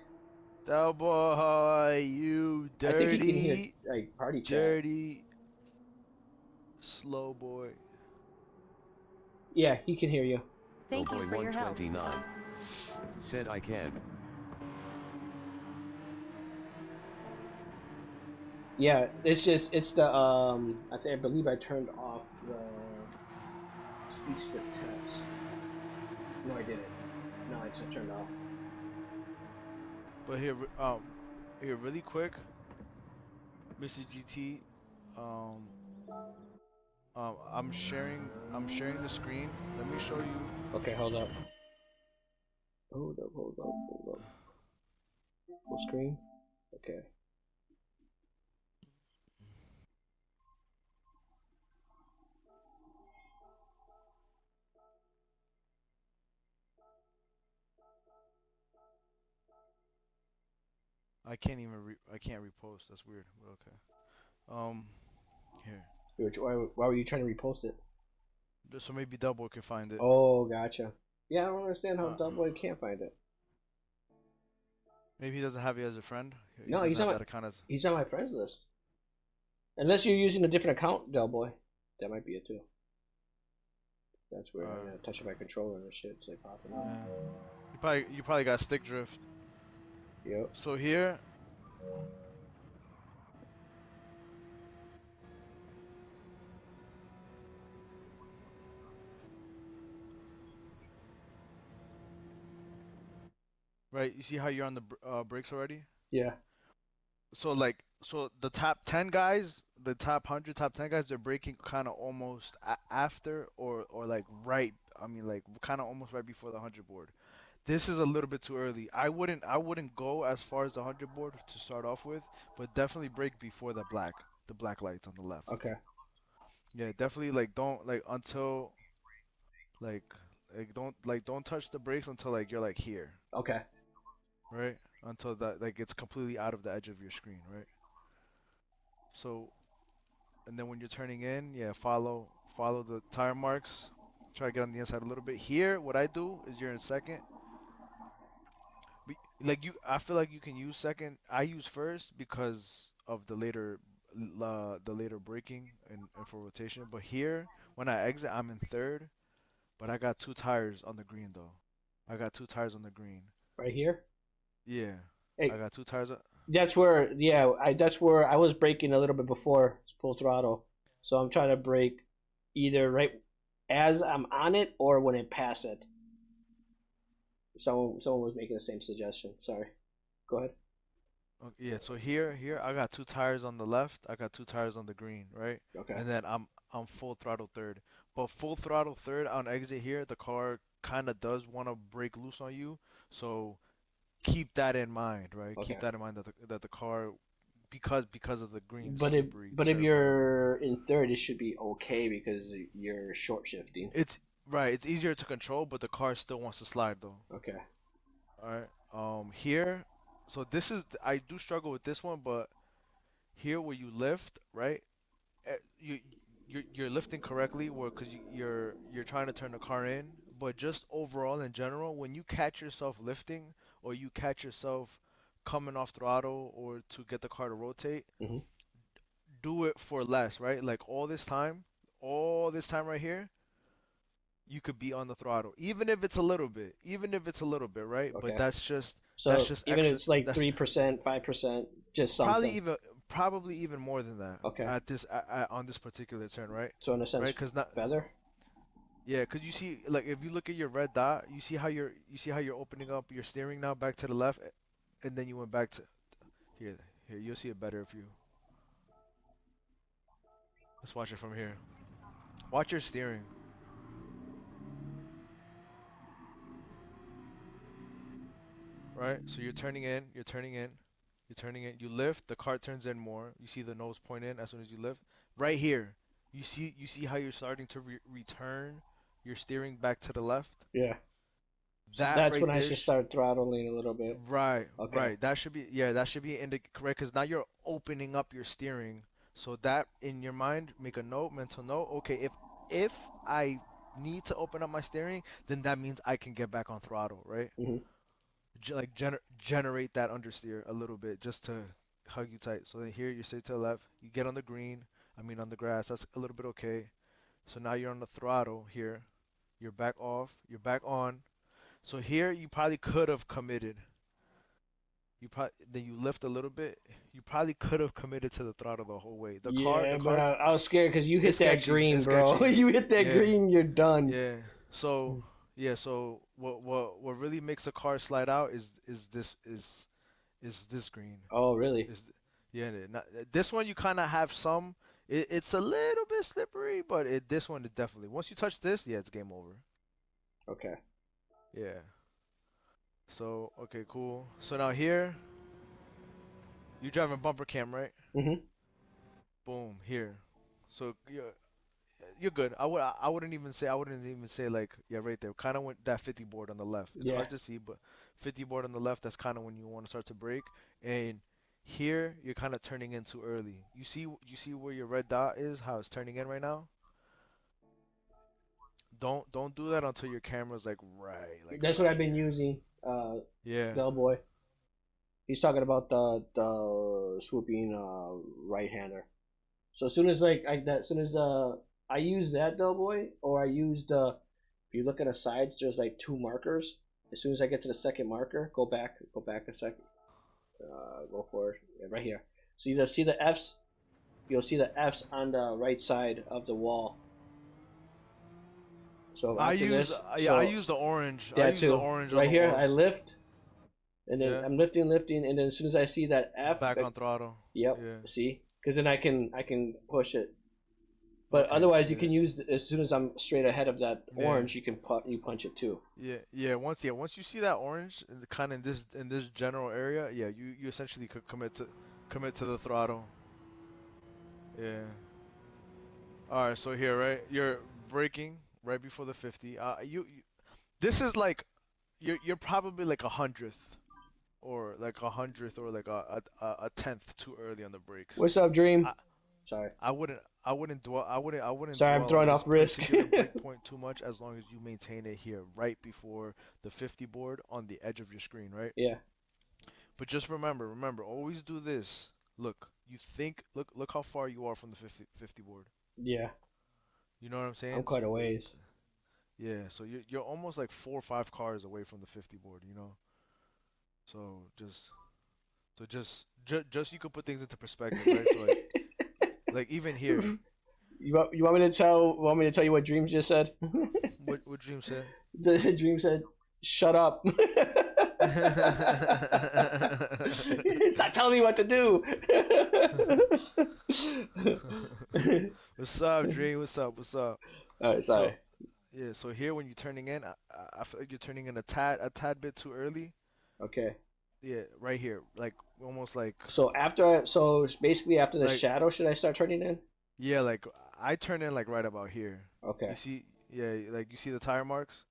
Doughboy, you dirty. I think he can hear like party chat. Dirty. Slow boy. Yeah, he can hear you. Thank you for your help. Dillboy129 said I can. Yeah, it's the I believe I turned off the speech script text. No, I didn't. No, it's turned off. But here really quick, Mr. GT, I'm sharing the screen. Let me show you. Okay, hold up. Hold up. Full screen? Okay. I can't repost. That's weird. But okay. Here. Why were you trying to repost it? So maybe Double can find it. Oh, gotcha. Yeah, I don't understand how Doughboy can't find it. Maybe he doesn't have you as a friend. No, he's on my friends list. Unless you're using a different account, Doughboy. That might be it too. That's where I'm touching my controller and shit. It's like popping up. You probably got stick drift. Yep. So here. Right, you see how you're on the brakes already? Yeah. So the top 10 guys, the top 100, top 10 guys, they're braking kind of almost after or like right. I mean, like kind of almost right before the 100 board. This is a little bit too early. I wouldn't go as far as the 100 board to start off with, but definitely brake before the black lights on the left. Okay. Yeah, definitely don't until don't touch the brakes until you're here. Okay. Right? Until that it's completely out of the edge of your screen, right? So, and then when you're turning in, yeah, follow the tire marks. Try to get on the inside a little bit. Here, what I do is you're in second. I feel like you can use second. I use first because of the later braking and for rotation. But here, when I exit, I'm in third. But I got 2 tires on the green though. I got 2 tires on the green. Right here? Yeah. Hey, I got 2 tires. That's where I was braking a little bit before full throttle. So I'm trying to brake either right as I'm on it or when I pass it. Someone was making the same suggestion. Sorry. Go ahead. Okay, yeah, so here I got two tires on the left, I got two tires on the green, right? Okay. And then I'm full throttle third. But full throttle third on exit here, the car kind of does want to break loose on you. So keep that in mind, right? Keep Okay. that in mind that the car because of the green But if slippery but if turf, whatever. you're in third, it should be okay because you're short shifting. It's right, it's easier to control, but the car still wants to slide though. Okay. All right. Here, so this is I do struggle with this one, but here where you lift, right? You you're lifting correctly, where because you're trying to turn the car in, but just overall in general, when you catch yourself lifting or you catch yourself coming off throttle or to get the car to rotate, Hmm. do it for less, right? Like all this time right here, you could be on the throttle, even if it's a little bit, right? But Okay. that's So just even if extra. it's like That's 3%, 5%, just probably something. even probably even more than that Okay. at this on this particular turn, right? So in a Right? sense, Because not feather. yeah, because you see, like if you look at your red dot, you see how you're opening up your steering now back to the left, and then you went back to here. Here, you'll see it better if you let's watch it from here. Watch your steering, right? So you're turning in. You lift, the car turns in more. You see the nose point in as soon as you lift. Right here, you see how you're starting to return your steering back to the left. Yeah. So That that's right when I there should start throttling a little bit. Right, Okay. right. That should be yeah, that should be correct because now you're opening up your steering. So that in your mind, make a note, mental note. Okay, if I need to open up my steering, then that means I can get back on throttle, right? Hmm. Like generate that understeer a little bit just to hug you tight. So then here you stay to the left, you get on the green, I mean on the grass. That's a little bit okay. So now you're on the throttle here. You're back off, you're back on. So here you probably could have committed. You probably then you lift a little bit. You probably could have committed to the throttle the whole way. Yeah, The but car, I was scared because you it's hit that sketchy. green, It's bro. sketchy. You hit that Yeah, green, you're done. yeah. So yeah, so what really makes a car slide out is this green. Oh, really? Is yeah. Not, this one you kind of have some. It's a little bit slippery, but this one is definitely. Once you touch this, yeah, it's game over. Okay. Yeah. So okay, cool. So now here, you driving bumper cam, right? Hmm. Boom, here. So you're good. I wouldn't even say like yeah right there. Kind of went that 50 board on the left. It's Yeah. hard to see, but 50 board on the left. That's kind of when you want to start to brake. And here you're kind of turning in too early. You see where your red dot is, how it's turning in right now. Don't do that until your camera's like That's what right I've been here. using. Yeah. Del Boy. He's talking about the swooping right hander. So as soon as like I that as soon as I use that Del Boy or I use the if you look at the sides, there's like two markers. As soon as I get to the second marker, go back a second, go forward, yeah, right here. So you see the F's. You'll see the F's on the right side of the wall. So after this, I so use the orange. I that use the too. orange on Right the here, I walls. lift, and then Yeah. I'm lifting, and then as soon as I see that F, Back like, on throttle. yep, Yeah. see, because then I can push it. But Okay. otherwise, you Yeah. can use as soon as I'm straight ahead of that Yeah. orange, you punch it too. Yeah, once you see that orange in the kind of in this general area, yeah, you essentially could commit to the throttle. Yeah. All right, so here, right? You're braking right before the 50. This is like you're probably like a hundredth or like a hundredth or like a tenth too early on the brakes. What's up, Dream? I Sorry, I wouldn't sorry, I'm dwell on throwing this off risk. particular break point too much as long as you maintain it here right before the 50 board on the edge of your screen, right? Yeah, But just remember, always do this. Look how far you are from the 50 board. yeah, You know what I'm I'm saying? quite a ways. Yeah, so you're almost like 4 or 5 cars away from the 50 board, you know? So just you could put things into perspective, right? So like even here. You want me to tell? Want me to tell you what Dream just said? What Dream said? The Dream said, "Shut up." Stop telling me what to do. What's up, Dream? What's up? What's up? All right, So sorry. yeah, so here when you're turning in, I feel like you're turning in a tad bit too early. Okay. Yeah, right here, like almost So basically after the like shadow, should I start turning in? yeah, like I turn in like right about here. You Okay. see, yeah, like you see the tire marks.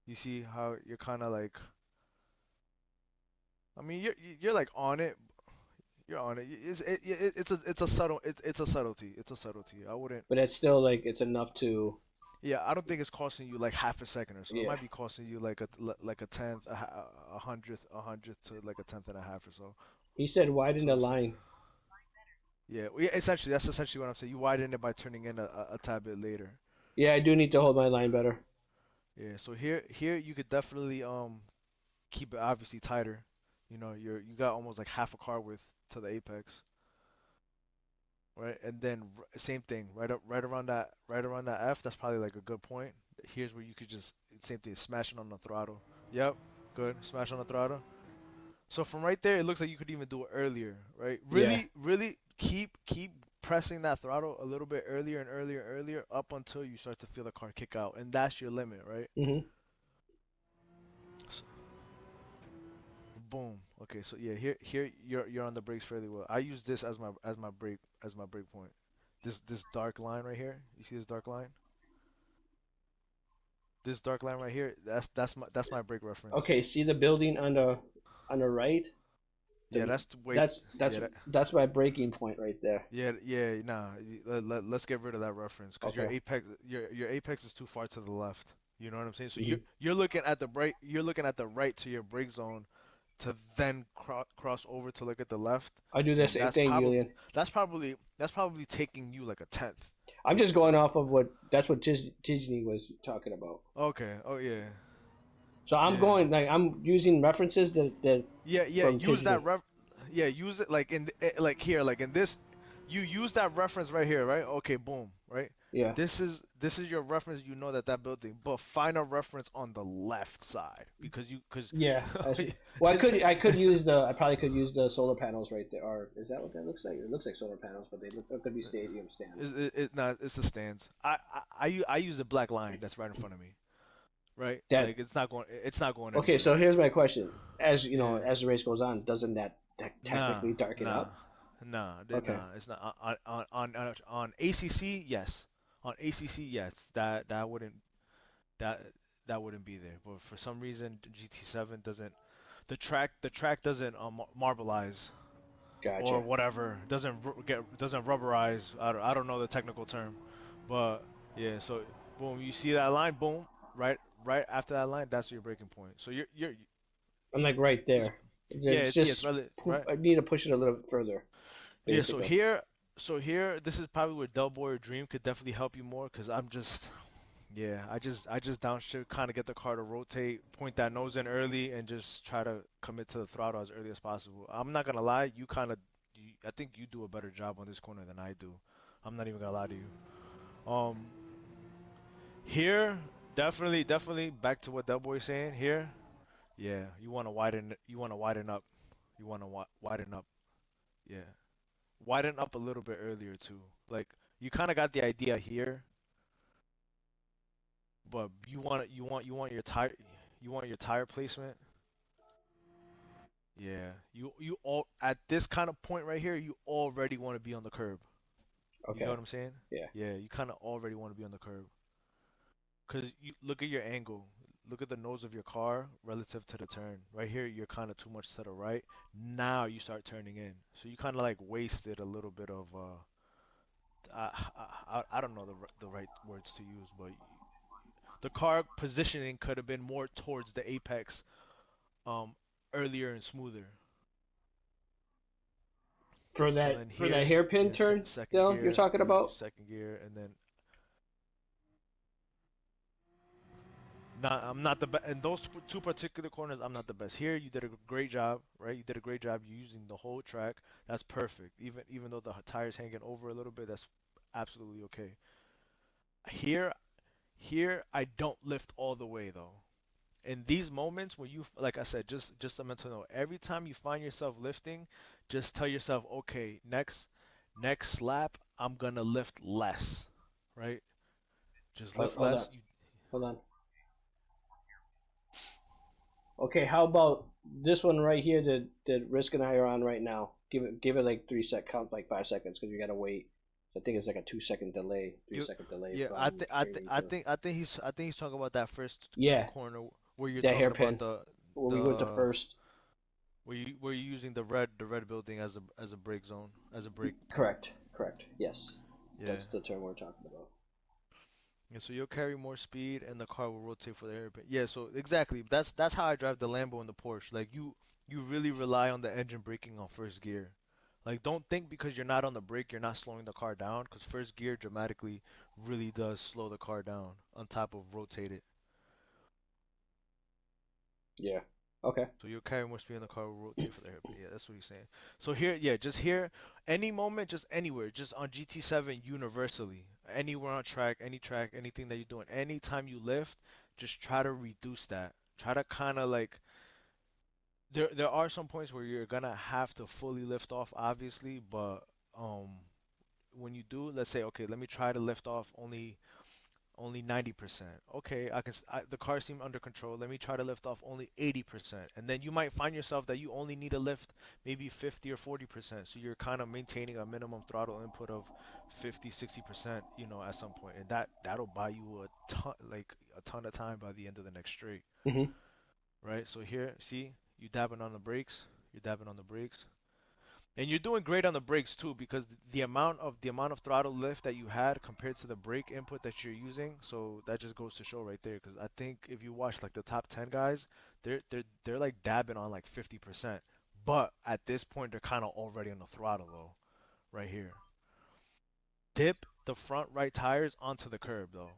You see how you're kind of like, I mean, you're like on it. You're on it. It's a subtlety. It's a subtlety. I wouldn't. But it's still like it's enough to. Yeah, I don't think it's costing you like half a second or so. It Yeah. might be costing you like a tenth, a hundredth to like a tenth and a half or so. He said widen the So line. yeah, well, yeah, essentially that's essentially what I'm saying. You widen it by turning in a tad bit later. Yeah, I do need to hold my line better. Yeah, so here you could definitely keep it obviously tighter. You know, you got almost like half a car width to the apex, right? And then same thing, right around that F. That's probably like a good point. Here's where you could just same thing, smashing on the throttle. Yep, good, smash on the throttle. So from right there, it looks like you could even do it earlier, right? Yeah. Really keep pressing that throttle a little bit earlier and earlier and earlier up until you start to feel the car kick out, and that's your limit, right? Mhm. So, boom. Okay, so yeah, here you're on the brakes fairly well. I use this as my brake point. This dark line right here. You see this dark line? This dark line right here. That's my brake reference. Okay. See the building on the right. Yeah, The that's the way. that's Yeah, that's that's my breaking point right there. yeah. Nah, let's get rid of that reference because Okay. your apex is too far to the left. You know what I'm saying? So Mhm. you're looking at the brake. You're looking at the right to your brake zone to then cross over to look at the left, I do the and same thing, Julian. that's probably taking you like a tenth. I'm just going off of what that's what Tijni was talking about. Okay. Oh yeah. So I'm Yeah. going like I'm using references that Yeah. from Use that Tijni. ref. Yeah. Use it like like here, like in this. You use that reference right here, right? Okay. Boom. Right. Yeah. This is your reference. You know that building, but find a reference on the left side because Yeah, I see. Well, it's I could use the I probably could use the solar panels right there. Or is that what that looks like? It looks like solar panels, but it could be stadium stands. no, it's the stands. I use a black line that's right in front of me, right? That Like it's not going okay. anywhere. So here's my question: as you know, Yeah. as the race goes on, doesn't that Nah, technically darken nah, up? Okay. nah. It's not on ACC. Yes, on ACC. Yes, that that wouldn't be there. But for some reason, GT7 doesn't. The track doesn't marbleize or Gotcha. whatever. Doesn't rubberize. I don't know the technical term, but yeah. So boom, you see that line? Boom, right after that line, that's your breaking point. So I'm like right it's there. yeah, It's it's just really right. I need to push it a little bit further, Yeah, so basically. here, this is probably where Del Boy or Dream could definitely help you more, cause I'm just, yeah, I just downshift, kind of get the car to rotate, point that nose in early, and just try to commit to the throttle as early as possible. I'm not gonna lie, I think you do a better job on this corner than I do. I'm not even gonna lie to you. Um, here, definitely back to what Del Boy's saying. Here, yeah, you wanna widen up, you wanna widen up, yeah. Widen up a little bit earlier too. Like you kind of got the idea here, but you want your tire placement. Yeah, you all at this kind of point right here, you already want to be on the curb. You get Okay. what I'm saying? Yeah. Yeah, you kind of already want to be on the curb. Cause you look at your angle, look at the nose of your car relative to the turn. Right here, you're kind of too much to the right. Now you start turning in, so you kind of like wasted a little bit of I don't know the right words to use, but the car positioning could have been more towards the apex um earlier and smoother. So then For that here, hairpin yeah, turn, second Dale, you're gear, talking yeah, you about? second gear, and then not I'm not the best in those two particular corners. I'm not the best. Here, you did a great job, right? You did a great job using the whole track. That's perfect. Even though the tires hanging over a little bit, that's absolutely okay. Here, here I don't lift all the way though. In these moments when you, like I said, just a mental note. Every time you find yourself lifting, just tell yourself, okay, next lap I'm gonna lift less, right? Just lift Hold on. less. Hold on. Okay, how about this one right here that Risk and I are on right now? Give it like 3 sec count, like 5 seconds, because you gotta wait. I think it's like a 2 second delay, three You, second delay yeah, from streaming to. I think he's talking about that first Yeah, corner where you're that talking about hairpin where we went to the first. where you using the red building as a break zone, as a break point. Correct. Correct. Yes, Yeah. that's the term we're talking about. Yeah, so you'll carry more speed and the car will rotate for the hairpin. Yeah, so exactly. That's how I drive the Lambo and the Porsche. Like you really rely on the engine braking on first gear. Like don't think because you're not on the brake you're not slowing the car down because first gear dramatically really does slow the car down on top of rotate it. Yeah. Okay. So you'll carry more speed and the car will rotate for the hairpin. Yeah, that's what he's saying. So here, yeah, just here, any moment, just anywhere, just on GT7 universally, anywhere on track, any track, anything that you're doing, anytime you lift, just try to reduce that. Try to kind of like there are some points where you're gonna have to fully lift off, obviously, but um when you do, let's say, okay, let me try to lift off only 90%. Okay, the car seemed under control. Let me try to lift off only 80%. And then you might find yourself that you only need to lift maybe 50 or 40%. So you're kind of maintaining a minimum throttle input of 50, 60%, at some point. And that'll buy you a ton of time by the end of the next straight, Mhm. right? So here, see, you dabbing on the brakes, you're dabbing on the brakes. And you're doing great on the brakes too, because the amount of throttle lift that you had compared to the brake input that you're using, so that just goes to show right there. Because I think if you watch like the top 10 guys, they're like dabbing on like 50%, but at this point they're kind of already on the throttle though, right here. Dip the front right tires onto the curb though,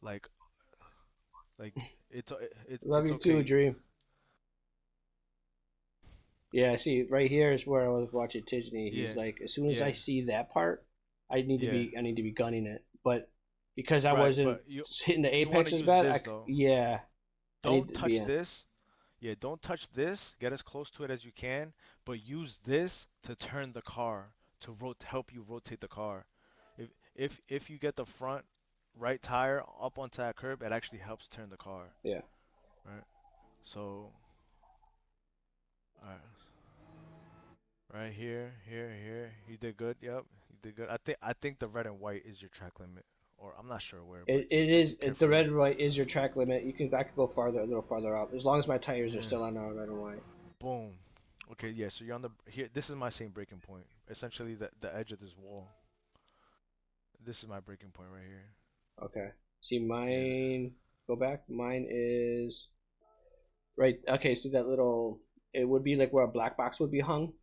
like like Love it's you too, okay. Dream. Yeah, see, right here is where I was watching Tisney. He's Yeah, like, as soon as I yeah, see that part, yeah. I need to be gunning it. But because I Right, wasn't but you hitting the you want apex to as use bad, this though. yeah, I need Don't to be touch in. this. Yeah, don't touch this. Get as close to it as you can, but use this to turn the car to help you rotate the car. If if you get the front right tire up onto that curb, it actually helps turn the car, Yeah. right? So, alright, right here, here. You did good. Yep, you did good. I think the red and white is your track limit, or I'm not sure where, but It just is be the careful. red and white is your track limit. I could go farther, a little farther up, as long as my tires are Yeah. still on the red and white. Boom. Okay, yeah. So you're on the here. This is my same breaking point. Essentially, the edge of this wall. This is my breaking point right here. Okay. See, Yeah. mine. Go back. Mine is right. Okay. See that little. It would be like where a black box would be hung,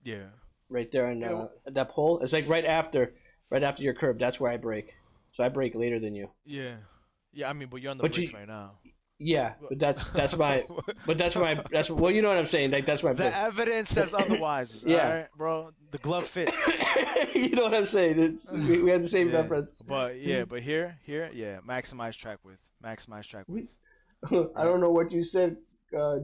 Yeah. right there on Yeah. that pole. It's like right after your curb. That's where I brake. So I brake later than you. Yeah. Yeah. I mean, but you're on the But brakes you, right now. yeah. That's well. You know what I'm saying. Like that's my The break. evidence says otherwise. All Yeah. right, bro. The glove fits. You know what I'm saying. We have the same Yeah. reference. But here, yeah. Maximize track width. Maximize track width. I Right. don't know what you said, uh,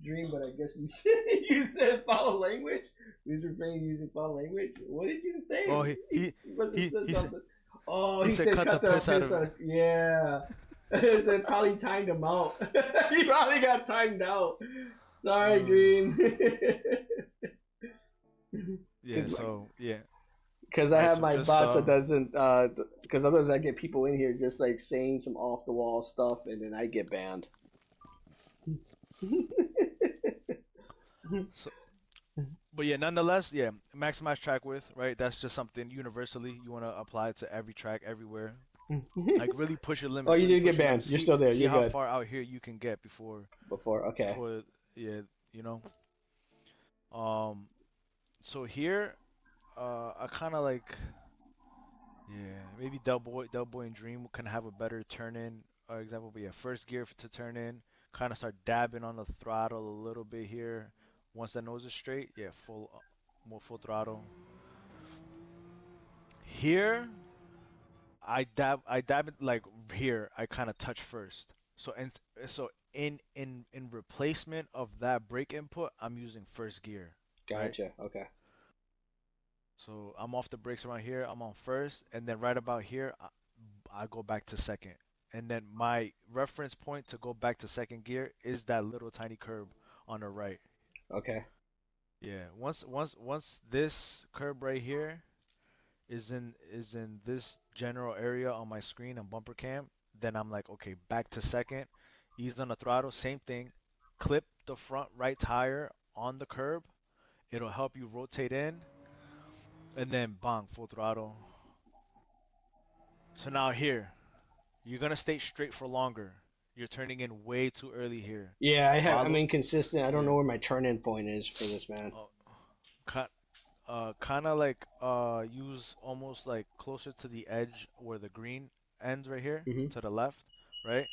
Dream, but I guess you said you said foul language. He's refraining using foul language. What did you say? Oh, He must have said he said something. Oh, he he said said cut the cut the piss out piss of it. out. Yeah. It probably timed him out. He probably got timed out. Sorry, Uh, Dream. yeah. So yeah. Because I Right. have So my just bots that doesn't. Because otherwise I get people in here just like saying some off the wall stuff, and then I get banned. so But yeah, nonetheless, yeah, maximize track width, right? That's just something universally you want to apply to every track, everywhere. Like really push your Oh, limits, you really didn't get push your banned. limits. You're See still there. see You're how good. far out here you can get before Before, okay. before yeah, you know. Um, so here, I kind of like yeah, maybe Del Boy and Dream can have a better turn in example, but yeah, first gear to turn in, kind of start dabbing on the throttle a little bit here. Once the nose is straight, yeah, more full throttle. here I dab it like here. I kind of touch first. So in replacement of that brake input, I'm using first gear, right? Gotcha. Okay. So I'm off the brakes around here. I'm on first, and then right about here, I go back to second. And then my reference point to go back to second gear is that little tiny curb on the right. Okay. Yeah. Once this curb right here is in this general area on my screen and bumper cam, then I'm like, okay, back to second, ease on the throttle, same thing. Clip the front right tire on the curb. It'll help you rotate in, and then bang, full throttle. So now here, you're gonna stay straight for longer. You're turning in way too early here. Yeah, I'm Follow, inconsistent. I don't know yeah. where my turn-in point is for this, man. Uh, kind of like use almost like closer to the edge where the green ends right here Hmm. to the left, right?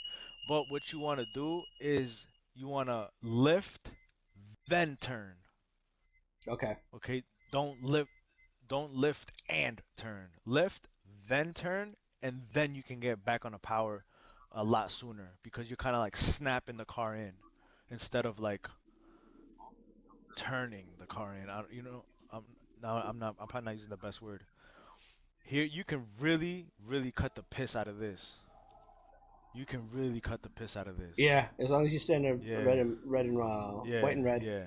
But what you want to do is you want to lift, then turn. Okay. Okay? Don't lift and turn. Lift, then turn, and then you can get back on the power a lot sooner because you're kind of like snapping the car in instead of like turning the car in. I'm I'm probably not using the best word. Here you can really, really cut the piss out of this. You can really cut the piss out of this. Yeah, as long as you stand there, Yeah, red and yeah, white and red. yeah,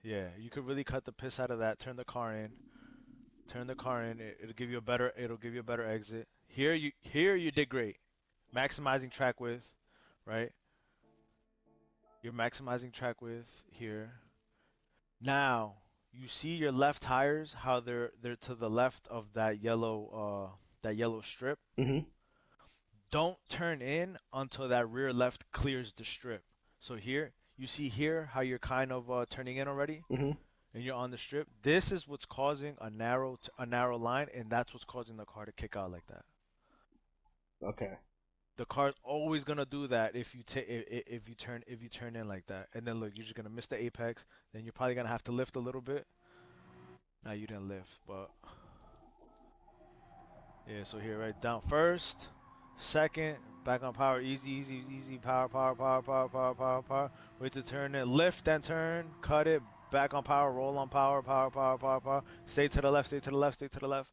yeah. You could really cut the piss out of that. Turn the car in. Turn the car in. It'll give you a better exit. Here you did great. Maximizing track width, right? You're maximizing track width here. Now, you see your left tires, how they're to the left of that yellow strip. Hmm. Don't turn in until that rear left clears the strip. So here, you see here how you're kind of turning in already, Hmm. and you're on the strip. This is what's causing a narrow line, and that's what's causing the car to kick out like that. Okay. The car's always gonna do that if you turn in like that. And then look, you're just gonna miss the apex. Then you're probably gonna have to lift a little bit. Now you didn't lift, but yeah. So here, right down first, second, back on power, easy, easy, easy, power, power, power, power, power, power, power. Wait to turn it, lift and turn, cut it, back on power, roll on power, power, power, power, power. Stay to the left, stay to the left, stay to the left.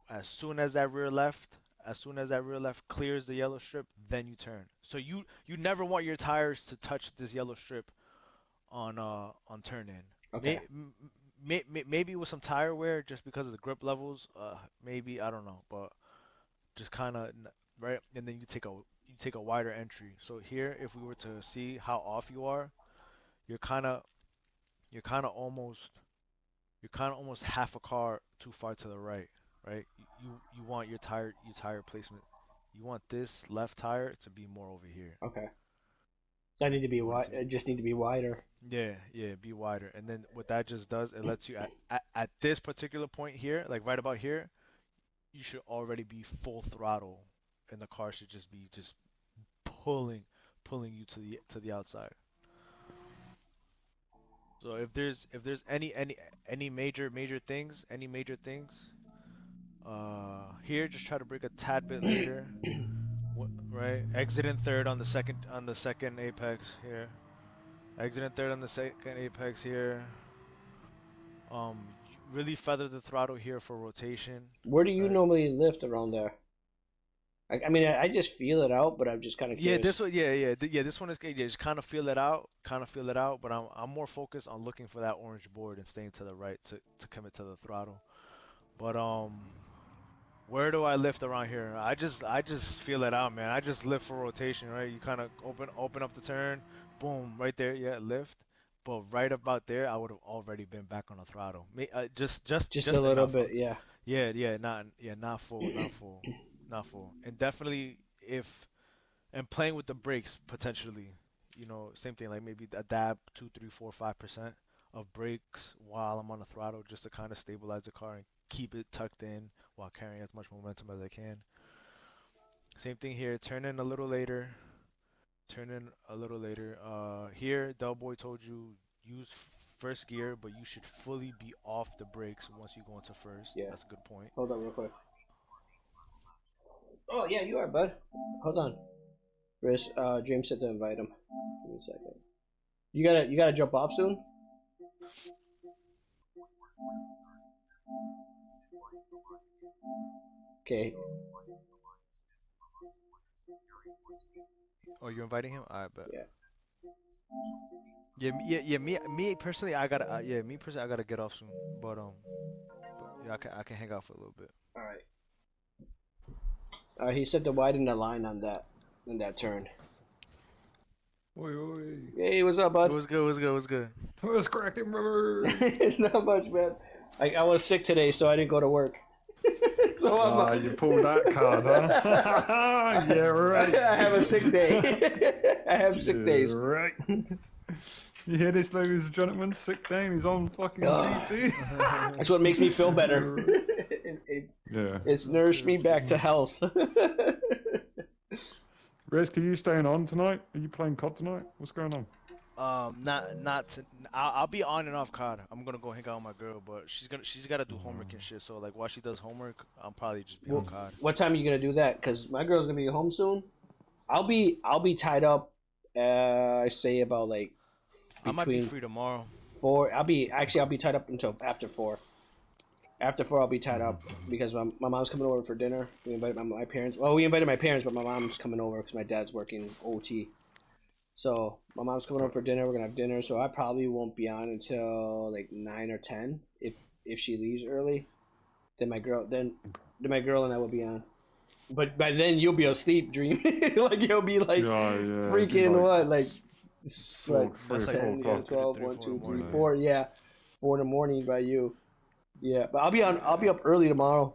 As soon as that rear left, as soon as that rear left clears the yellow strip, then you turn. So you never want your tires to touch this yellow strip on turn in. Okay. Maybe with some tire wear, just because of the grip levels, maybe I don't know, but just kind of right. And then you take a wider entry. So here, if we were to see how off you are, you're kind of you're kind of almost you're kind of almost half a car too far to the right, right? You want your tire placement. You want this left tire to be more over here. Okay. So I need to be You want it wide. to be I just need to be wider. Yeah, yeah, be wider. And then what that just does, it lets you at this particular point here, like right about here, you should already be full throttle, and the car should just be just pulling pulling you to the outside. So if there's any major things, here just try to break a tad bit later, right? Exit in third on the second apex here. Exit in third on the second apex here. Really feather the throttle here for rotation, Where do you right? normally lift around there? I mean, I just feel it out, but I'm just kind of Yeah, curious. this one, yeah, this one is good. Yeah, just kind of feel it out. But I'm more focused on looking for that orange board and staying to the right to commit to the throttle. But where do I lift around here? I just feel it out, man. I just lift for rotation, right? You kind of open up the turn, boom, right there, yeah, lift. But right about there, I would have already been back on the throttle. Just just Just a just little enough. bit, yeah. Yeah, not full, not full, not full. And definitely if and playing with the brakes potentially, same thing, like maybe a dab 2, 3, 4, 5% of brakes while I'm on the throttle just to kind of stabilize the car and keep it tucked in while carrying as much momentum as I can. Same thing here, turn in a little later. Turn in a little later. Here, Del Boy told you use first gear, but you should fully be off the brakes once you go into first. Yeah. That's a good point. Hold on real quick. Oh yeah, you are, bud. Hold on. Chris, James said to invite him. Give me a second. You gotta jump off soon? Okay. Oh, you're inviting him? I bet. Yeah. Yeah. Me personally, I gotta. Me personally, I gotta get off soon. But yeah, I can hang out for a little bit. Alright. He said to widen the line on that turn. Oi, oi. Hey, what's up, bud? What's good? What's good? What's good? What's cracking, brother? It's not much, man. I was sick today, so I didn't go to work. So I'm. You pulled that card, huh? Yeah, right. I have a sick day. I have sick days. Right. You hear this, ladies and gentlemen? Sick day, and he's on fucking GT. That's what makes me feel better. Yeah. It's nourished me back to health. Rez, are you staying on tonight? Are you playing COD tonight? What's going on? I'll be on and off COD. I'm gonna go hang out with my girl, but she's gotta do homework and shit. So like while she does homework, I'll probably just be on COD. What time are you gonna do that? Cause my girl's gonna be home soon. I'll be tied up. I say about like. I might be free tomorrow. 4. I'll be tied up until after 4. After 4, I'll be tied up because my mom's coming over for dinner. We invited my parents. Well, we invited my parents, but my mom's coming over because my dad's working OT. So my mom's coming over for dinner. We're gonna have dinner. So I probably won't be on until like 9 or 10. If she leaves early, then my girl and I will be on. But by then you'll be asleep, Dream. Like you'll be like freaking like, what like. It's like 10, 12, 1, 2, 3, 4. Yeah, 4 in the morning by you. Yeah, but I'll be up early tomorrow.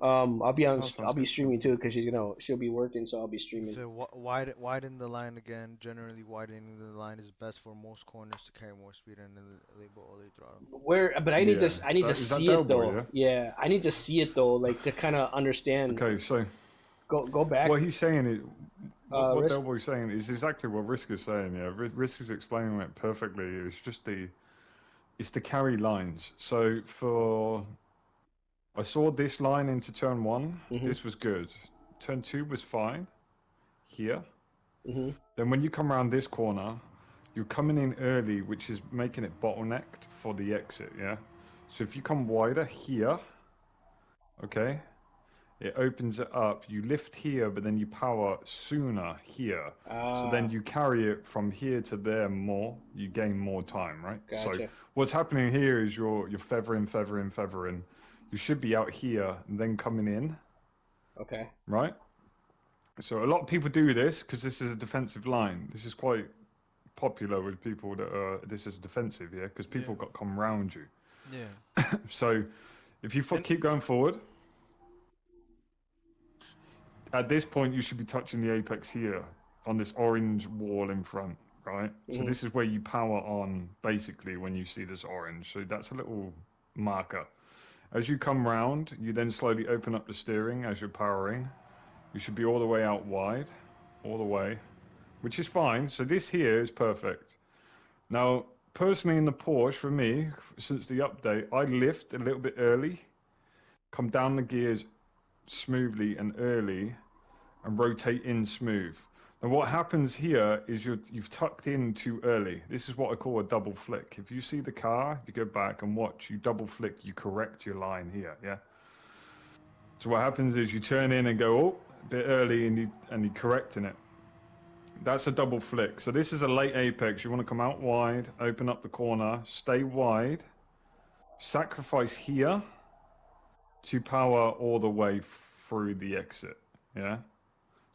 I'll be streaming too because she'll be working, so I'll be streaming. So widen the line again. Generally, widening the line is best for most corners to carry more speed and enable all the throttle. But I need to see it though. Yeah, I need to see it though, like to kind of understand. Okay, so go back. What he's saying is. What Risk? Delboy's saying is exactly what Risk is saying. Yeah, Risk is explaining it perfectly. It's just it's the carry lines. So I saw this line into turn 1. This was good. Turn 2 was fine. Here. Then when you come around this corner, you're coming in early, which is making it bottlenecked for the exit. Yeah. So if you come wider here, okay. It opens it up. You lift here, but then you power sooner here. So then you carry it from here to there more. You gain more time, right? Gotcha. So what's happening here is you're feathering. You should be out here and then coming in. Okay. Right? So a lot of people do this because this is a defensive line. This is quite popular with people that this is defensive, yeah? Because people got come around you. Yeah. So if you keep going forward, at this point, you should be touching the apex here on this orange wall in front, right? So this is where you power on, basically, when you see this orange. So that's a little marker. As you come round, you then slowly open up the steering as you're powering. You should be all the way out wide, all the way, which is fine. So this here is perfect. Now, personally in the Porsche, for me, since the update, I lift a little bit early, come down the gears smoothly and early, and rotate in smooth. And what happens here is you've tucked in too early. This is what I call a double flick. If you see the car, you go back and watch, you double flick, you correct your line here, yeah? So what happens is you turn in and go, oh, a bit early, and you're correcting it. That's a double flick. So this is a late apex. You want to come out wide, open up the corner, stay wide, sacrifice here to power all the way through the exit, yeah?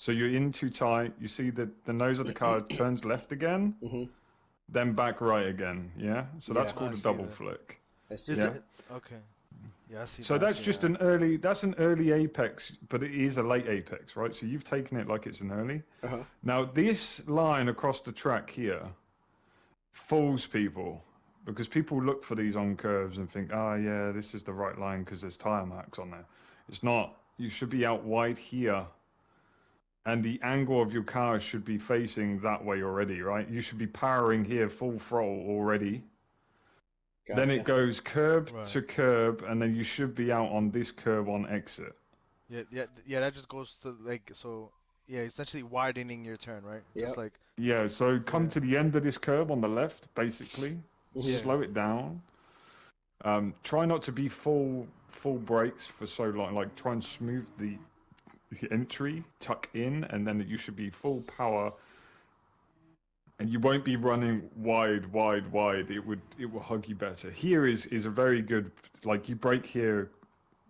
So you're in too tight. You see the nose of the car turns left again, then back right again. Yeah. So that's called a double flick. Okay. Yeah, I see. So that's just an early. That's an early apex, but it is a late apex, right? So you've taken it like it's an early. Now this line across the track here fools people because people look for these on curves and think, oh yeah, this is the right line because there's tire marks on there. It's not. You should be out wide here. And the angle of your car should be facing that way already, right? You should be powering here full throttle already. Then it Gotcha. goes curb Right. to curb, and then you should be out on this curb on exit. Yeah. That just goes to like so. Yeah, essentially widening your turn, right? Just Yep. like Yeah, so come yeah, to the end of this curb on the left, basically. Mhm. yeah, Slow it down. Try not to be full brakes for so long. Like try and smooth the entry, tuck in, and then you should be full power. And you won't be running wide. It will hug you better. Here is a very good, like you brake here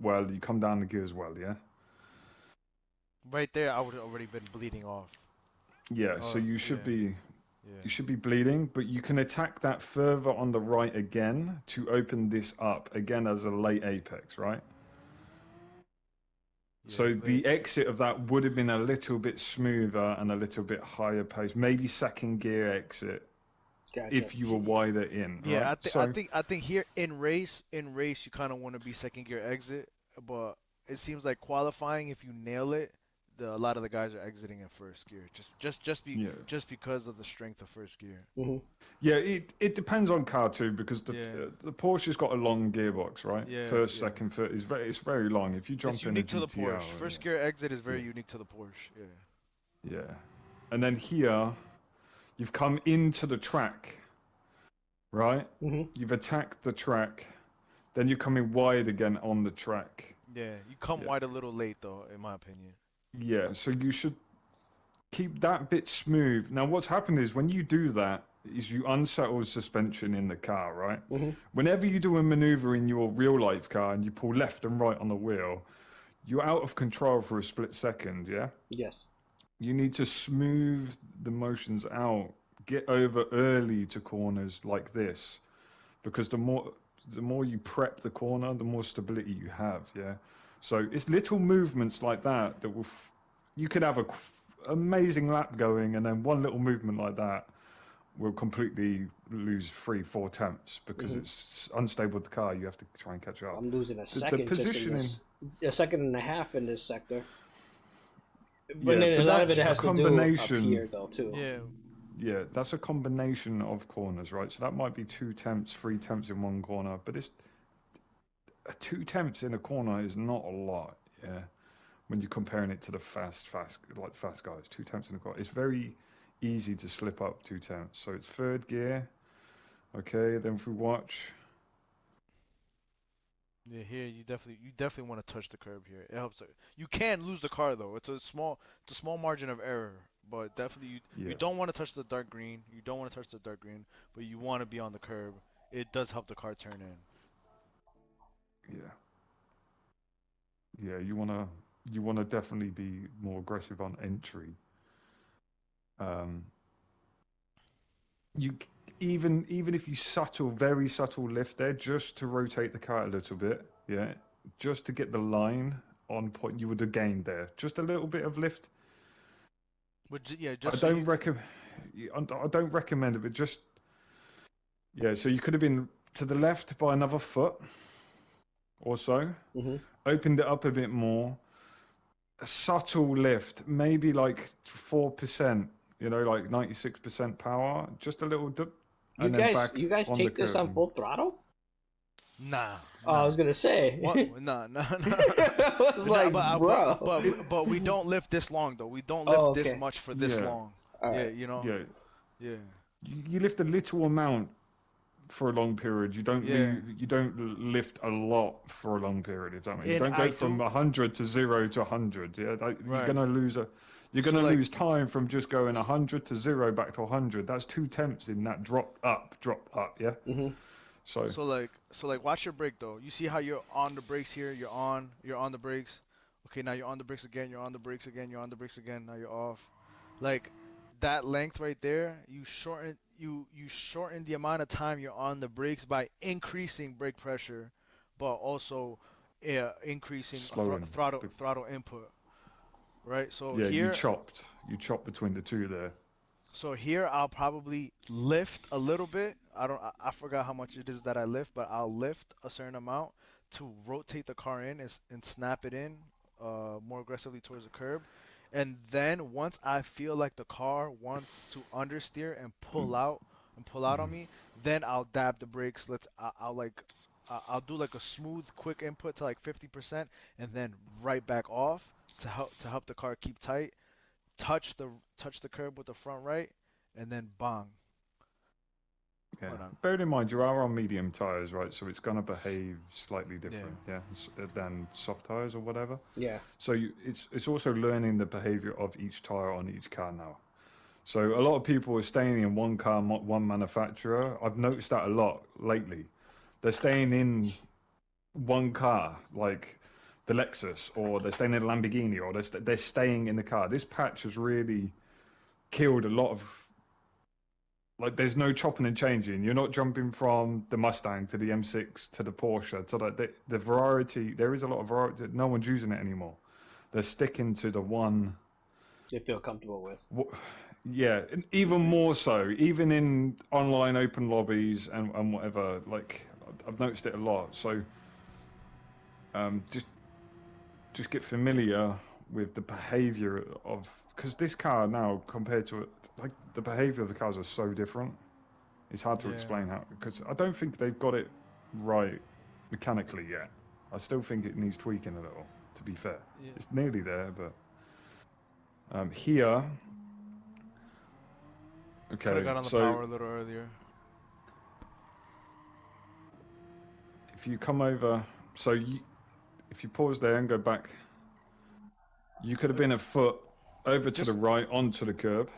well, you come down the gears well, yeah. right there. I would have already been bleeding off. Yeah, so Oh yeah, yeah, you should be bleeding, but you can attack that further on the right again to open this up again as a late apex, right? yeah. So Late. the exit of that would have been a little bit smoother and a little bit higher pace, maybe second gear exit Gotcha. if you were wider in, Yeah, right? So I think here in race you kind of want to be second gear exit, but it seems like qualifying if you nail it, a lot of the guys are exiting in first gear yeah, just because of the strength of first gear. Mhm. yeah, it depends on car too because Yeah, the Porsche's got a long gearbox, right? yeah, First, yeah. second, third, it's very long. If you It's jump in a unique to the GTR, Porsche. First gear exit is yeah, very unique to the Porsche. Yeah. yeah, and then here you've come into the track, right? Mhm. You've attacked the track, then you're coming wide again on the track. Yeah, you come Yeah, wide a little late though, in my opinion. yeah. So you should keep that bit smooth. Now, what's happened is when you do that, is you unsettle suspension in the car, right? Mhm. Whenever you do a maneuver in your real life car and you pull left and right on the wheel, you're out of control for a split second, yeah? Yes. You need to smooth the motions out, get over early to corners like this, because the more you prep the corner, the more stability you have, yeah? So it's little movements like that that will you could have a amazing lap going, and then one little movement like that will completely lose 3-4 tenths because Mhm. it's unstable with the car. You have to try and catch up. I'm losing a The second just in positioning, this, a second and a half in this sector. But yeah, then a but lot of it that's a has to do up combination. here though too. Yeah, Yeah, that's a combination of corners, right? So that might be 2 tenths, 3 tenths in one corner, but it's 2 tenths in a corner is not a lot. Yeah, when you're comparing it to the like the fast guys, 2 tenths in a corner, it's very easy to slip up 2 tenths. So it's third gear. Okay, then if we watch, yeah. Here you definitely want to touch the curb here. It helps. You can lose the car though. It's a small margin of error, but definitely you yeah, don't want to touch the dark green. You don't want to touch the dark green, but you want to be on the curb. It does help the car turn in. yeah, yeah, you wanna definitely be more aggressive on entry. Um, you even if you very subtle lift there, just to rotate the car a little bit, yeah, just to get the line on point, you would have gained there. Just a little bit of lift. But yeah, I just so don't you. recommend. I don't recommend it, but just yeah. So you could have been to the left by another foot or so, Mhm. opened it up a bit more, a subtle lift, maybe like 4%, like 96% power, just a little dip, You and then guys, back you guys on the take this curb. on full throttle? Nah, Oh, I nah. was gonna What? say. Nah, nah, nah. I was Nah, like, bro. but we don't lift this long though. We don't Oh, lift this okay. much for this Yeah, long. All Yeah, right. you know. yeah. Yeah, You lift a little amount for a long period. yeah. You don't lift a lot for a long period. If that makes, you And don't I go from do 100 to 0 to 100. Yeah, you're right. gonna you're So gonna like lose time from just going 100 to 0 back to 100. That's 2 tenths in that drop up. Yeah. Mhm. So so like watch your brake though. You see how you're on the brakes here. You're on the brakes. Okay, now you're on the brakes again. You're on the brakes again. You're on the brakes again. Now you're off. Like that length right there, you shorten the amount of time you're on the brakes by increasing brake pressure, but also increasing slowing. The, throttle input. Right. So yeah, here you chopped between the two there. So here I'll probably lift a little bit. I forgot how much it is that I lift, but I'll lift a certain amount to rotate the car in and snap it in more aggressively towards the curb. And then once I feel like the car wants to understeer and pull out and pull out on me, then I'll dab the brakes. I'll do like a smooth, quick input to like 50%, and then right back off to help the car keep tight. Touch the curb with the front right, and then bang. Yeah. Hold on. Bearing in mind you are on medium tires, right? So it's gonna behave slightly different, than soft tires or whatever. Yeah. So it's also learning the behavior of each tire on each car now. So a lot of people are staying in one car, one manufacturer. I've noticed that a lot lately. They're staying in one car, like the Lexus, or they're staying in a Lamborghini, or they're staying in the car. This patch has really killed a lot of, like, there's no chopping and changing. You're not jumping from the Mustang to the M6 to the Porsche to the variety. There is a lot of variety. No one's using it anymore. They're sticking to the one They feel comfortable with. Yeah, and even more so, even in online open lobbies and whatever. Like, I've noticed it a lot. So, just get familiar with the behavior of, because this car now compared to it, like the behavior of the cars are so different. It's hard to explain how, because I don't think they've got it right mechanically yet. I still think it needs tweaking a little. To be fair, it's nearly there, but here. Okay, Could have got on the power a little earlier. If you come over, if you pause there and go back, you could have been a foot over to the right onto the curb.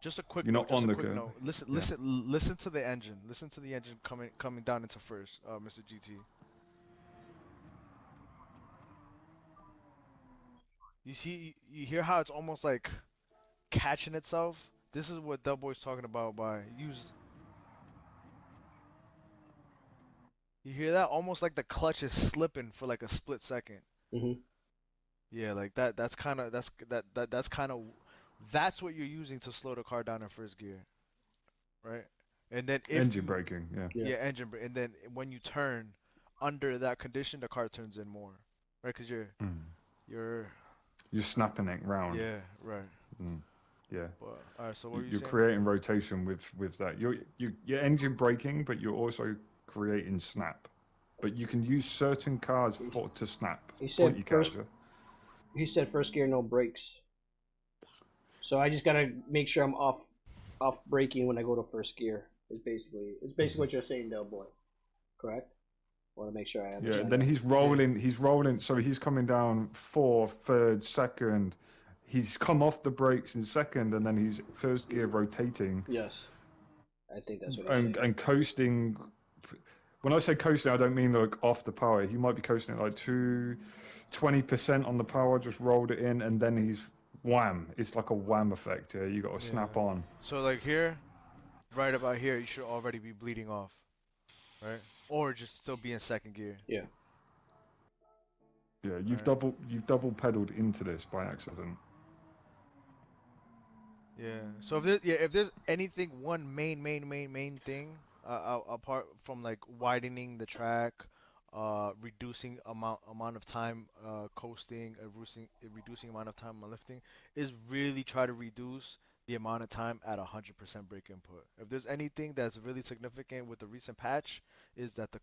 Just a quick You're note. not on the curb. Note. Listen to the engine. Listen to the engine coming down into first, Mr. GT. You hear how it's almost like catching itself? This is what Dubboy's talking about by use. You hear that? Almost like the clutch is slipping for like a split second. Mm-hmm. Yeah, like that. That's kind of that's what you're using to slow the car down in first gear, right? And then if engine braking, yeah, engine brake, and then when you turn under that condition, the car turns in more, right? Because you're snapping it round. Yeah, right. Yeah. But, all right. So what are you you're saying? creating rotation with that. You're engine braking, but you're also creating snap. But you can use certain cars to snap. He said first gear, no brakes. So I just gotta make sure I'm off braking when I go to first gear. It's basically what you're saying, Del Boy. Correct? I want to make sure I understand. Yeah. Then he's rolling. He's rolling. So he's coming down fourth, third, second. He's come off the brakes in second, and then he's first gear rotating. Yes. I think that's what he's saying. And coasting. When I say coasting, I don't mean like off the power. He might be coasting at like 20% on the power, just rolled it in, and then he's wham. It's like a wham effect. Yeah, you got to snap on. So like here, right about here, you should already be bleeding off, right? Or just still be in second gear. Yeah. Yeah, you've double pedaled into this by accident. Yeah. So if there's anything, one main thing, apart from like widening the track, reducing amount of time coasting, reducing amount of time on lifting, is really try to reduce the amount of time at 100% brake input. If there's anything that's really significant with the recent patch, is that the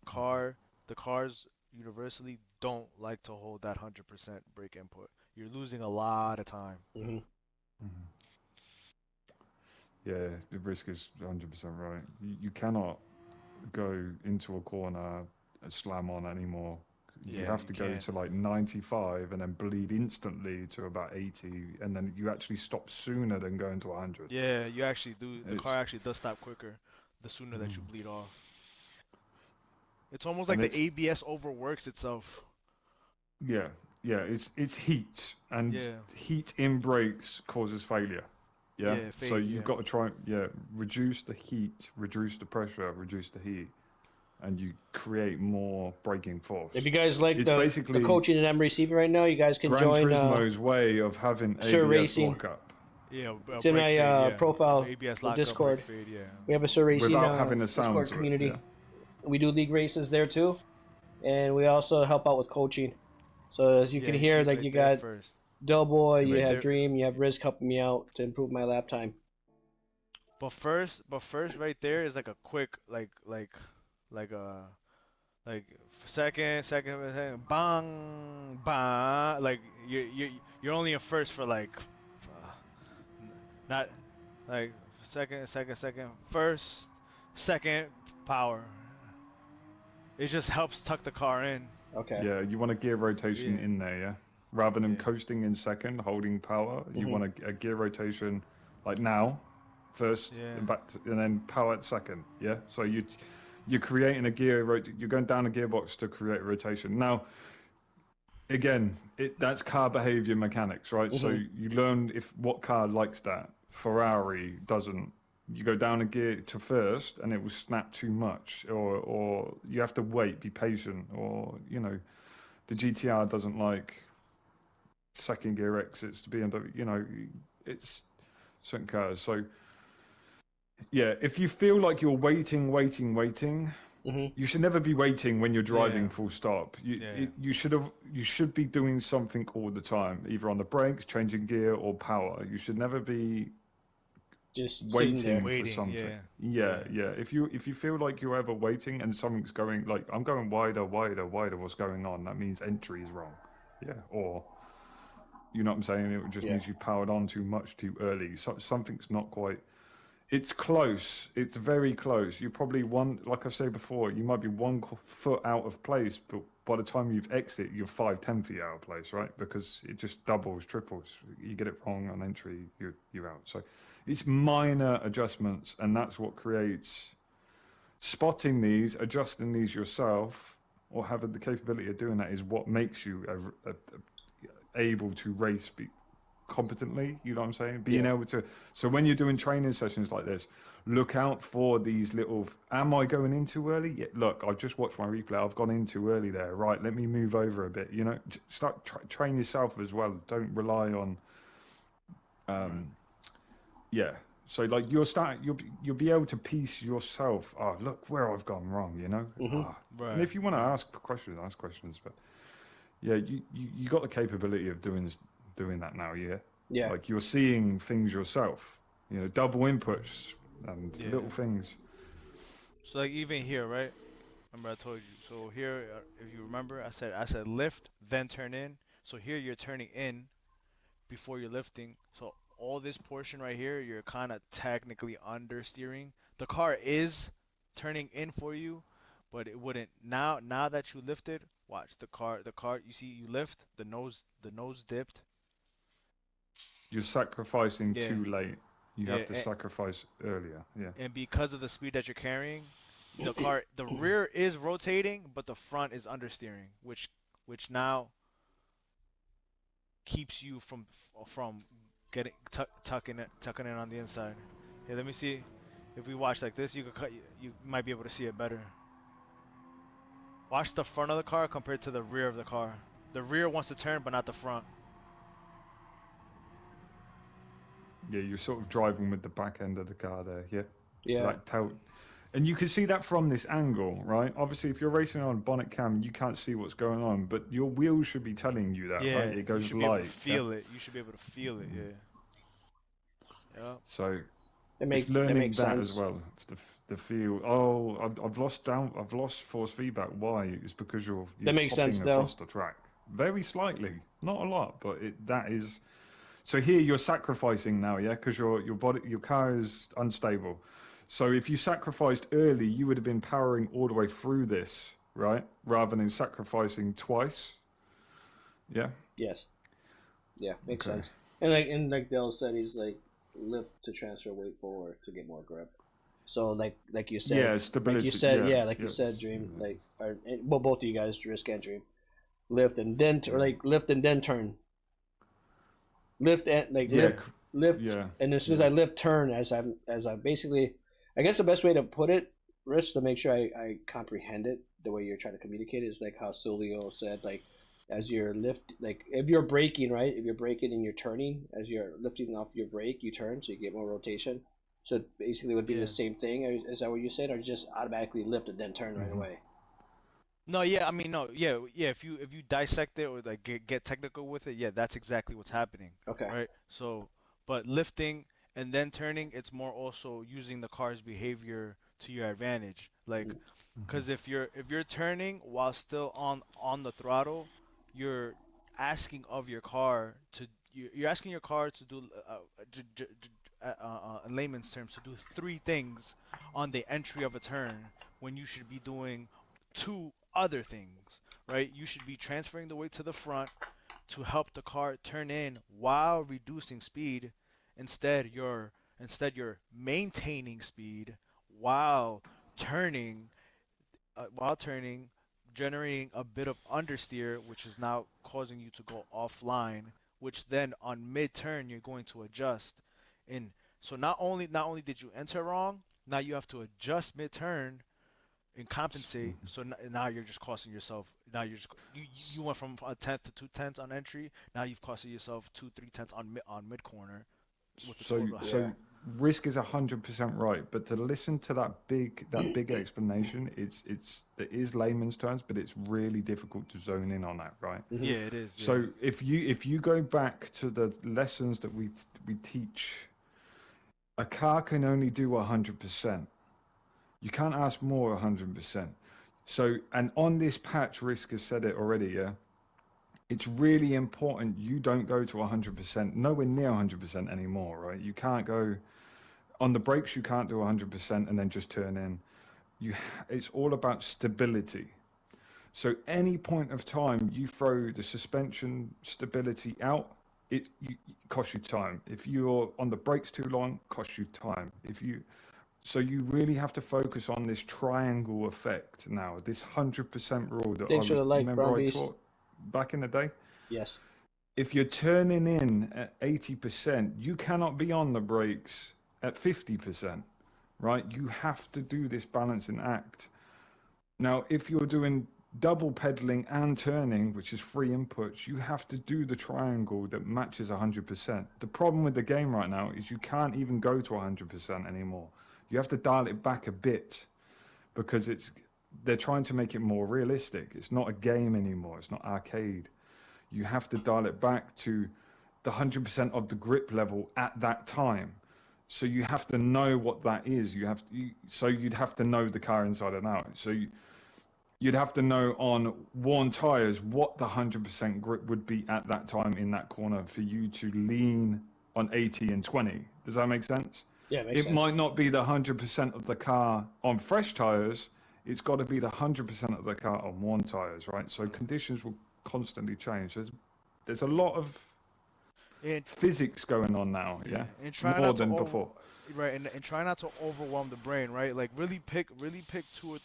cars universally don't like to hold that 100% brake input. You're losing a lot of time. Mm-hmm. Yeah, the risk is 100% right. You cannot go into a corner and slam on anymore. You have to go to like 95 and then bleed instantly to about 80, and then you actually stop sooner than going to 100. Yeah, you actually do. The car actually does stop quicker the sooner that you bleed off. It's almost like the ABS overworks itself. Yeah, it's heat, and heat in brakes causes failure. Yeah, so you've got to try, reduce the heat, reduce the pressure, reduce the heat, and you create more braking force. If you guys like the coaching that I'm receiving right now, you guys can join Gran Turismo's way of having Sir ABS Racing. lockup. Yeah, it's in my profile, ABS Discord. Fade, We have a Sir Racing without having a Discord community. We do league races there too, and we also help out with coaching. So as you can hear, like you got Del Boy, you have Dream, you have Riz helping me out to improve my lap time. but first right there is like a quick like a like second, bang, bang. Like you're only in first for like not like second, first, second, power. It just helps tuck the car in. Okay. Yeah, you want a gear rotation Yeah, in there, yeah? Rather than yeah, coasting in second, holding power, you Mhm. want a gear rotation like now, first, yeah. and and then power at second, yeah? So you're creating a you're going down a gearbox to create a rotation. Now, again, that's car behavior mechanics, right? So Mhm. you learn if what car likes that. Ferrari doesn't. You go down a gear to first, and it will snap too much, or you have to wait, be patient, or the GTR doesn't like second gear exits to BMW. It's certain cars. So yeah, if you feel like you're waiting, Mhm. you should never be waiting when you're Yeah, driving full stop. yeah, You should be doing something all the time, either on the brakes, changing gear, or power. You should never be Just sitting there. waiting for waiting. something. Yeah, Yeah, yeah, yeah. If you feel like you're ever waiting and something's going like I'm going wider, wider, wider, what's going on? That means entry is wrong. Yeah, or you know what I'm saying? It just Yeah. means you powered on too much too early. So something's not quite. It's close. It's very close. You're probably one, like I said before, you might be one foot out of place, but by the time you've exited, you're 5, 10 feet out of place, right? Because it just doubles, triples. You get it wrong on entry, you're out. So it's minor adjustments, and that's what creates spotting these, adjusting these yourself, or having the capability of doing that is what makes you able to race competently. You know what I'm saying? Being Yeah. able to. So when you're doing training sessions like this, look out for these little. Am I going in too early? Yeah, look, I've just watched my replay. I've gone in too early there. Right, let me move over a bit. Start train yourself as well. Don't rely on. right, Um, yeah. So like you'll be able to piece yourself. Oh, look where I've gone wrong. Mhm. And right, if you want to right. ask questions, ask questions. But yeah, you got the capability of doing that now, yeah. Yeah. Like you're seeing things yourself, double inputs and Yeah. little things. So like even here, right? Remember I told you. So here, if you remember, I said lift, then turn in. So here you're turning in before you're lifting. So all this portion right here, you're kind of technically understeering. The car is turning in for you, but it wouldn't. Now that you lifted, watch the car. You see, you lift the nose dipped. You're sacrificing Yeah, too late. You yeah, have to sacrifice earlier. Yeah. and because of the speed that you're carrying, the rear is rotating, but the front is understeering, which now keeps you from getting tucking in on the inside. Here, let me see. If we watch like this, you might be able to see it better. Watch the front of the car compared to the rear of the car. The rear wants to turn, but not the front. Yeah, you're sort of driving with the back end of the car there. Yeah. So Yeah. that tilt. And you can see that from this angle, right? Obviously, if you're racing on a bonnet cam, you can't see what's going on, but your wheels should be telling you that, right? Yeah, It you goes should be able to light, yeah? feel it. You should be able to feel it. Yeah. Yeah. So That it's make that learning makes that as sense. well. The feel. Oh, I've lost force feedback. Why? It's because you're That makes sense hopping though. across the track very slightly, not a lot, but that is. So here you're sacrificing now, yeah, because your car is unstable. So if you sacrificed early, you would have been powering all the way through this, right? Rather than sacrificing twice. Yeah. Yes. Yeah, makes Okay. sense. And like Dale said, he's like lift to transfer weight forward to get more grip. So like you said, Yeah, stability. Yeah. yeah, like you Yeah. said, Dream, like well, both of you guys, Risk and Dream, lift and then or like lift and then turn, lift and like Yeah. lift, Yeah. and as soon as Yeah. I lift, turn as I basically, I guess the best way to put it, Risk, to make sure I comprehend it the way you're trying to communicate it, is like how Silvio said, like as you're lift, like if you're braking, right? If you're braking and you're turning, as you're lifting off your brake, you turn, so you get more rotation. So basically, it would be the Yeah. same thing. Is that what you said, or just automatically lift and then turn right Hmm. away? No, yeah, I mean, no, yeah, yeah. If you dissect it or like get technical with it, yeah, that's exactly what's happening, Okay. right? So, but lifting and then turning, it's more also using the car's behavior to your advantage. Like, because if you're turning while still on the throttle, you're asking of your car to you're asking your car to do in layman's terms to do three things on the entry of a turn when you should be doing two other things, right? You should be transferring the weight to the front to help the car turn in while reducing speed. Instead you're maintaining speed while turning while turning, generating a bit of understeer, which is now causing you to go offline, which then on mid-turn you're going to adjust. And so not only did you enter wrong, now you have to adjust mid-turn and compensate. So now you're just costing yourself. Now you went from a tenth to 2/10 on entry. Now you've costed yourself 2-3 tenths on mid corner with the So total. Yeah. risk is 100% right, but to listen to that big explanation, it is layman's terms, but it's really difficult to zone in on that, right? Yeah, it is. Yeah. So if you go back to the lessons that we teach, a car can only do 100%. You can't ask more 100%. So, and on this patch, Risk has said it already, yeah? It's really important you don't go to 100%, nowhere near 100% anymore, right? You can't go on the brakes, you can't do 100% and then just turn in. It's all about stability. So any point of time you throw the suspension stability out, it costs you time. If you're on the brakes too long, costs you time. So you really have to focus on this triangle effect now, this 100% rule that Thanks for the like, remember Brown I Beast. taught back in the day. Yes. If you're turning in at 80%, you cannot be on the brakes at 50%, right? You have to do this balancing act. Now, if you're doing double pedaling and turning, which is three inputs, you have to do the triangle that matches 100%. The problem with the game right now is you can't even go to 100% anymore. You have to dial it back a bit because they're trying to make it more realistic. It's not a game anymore. It's not arcade. You have to dial it back to the 100% of the grip level at that time. So you have to know what that is. So you'd have to know the car inside and out. So you'd have to know on worn tires what the 100% grip would be at that time in that corner for you to lean on 80 and 20. Does that make sense? Yeah, it makes sense. Might not be the 100% of the car on fresh tires. It's got to be the 100% of the car on worn tires, right? So conditions will constantly change. There's a lot of And physics going on now, yeah, and try more not to than before. right, and try not to overwhelm the brain, right? Like really pick two or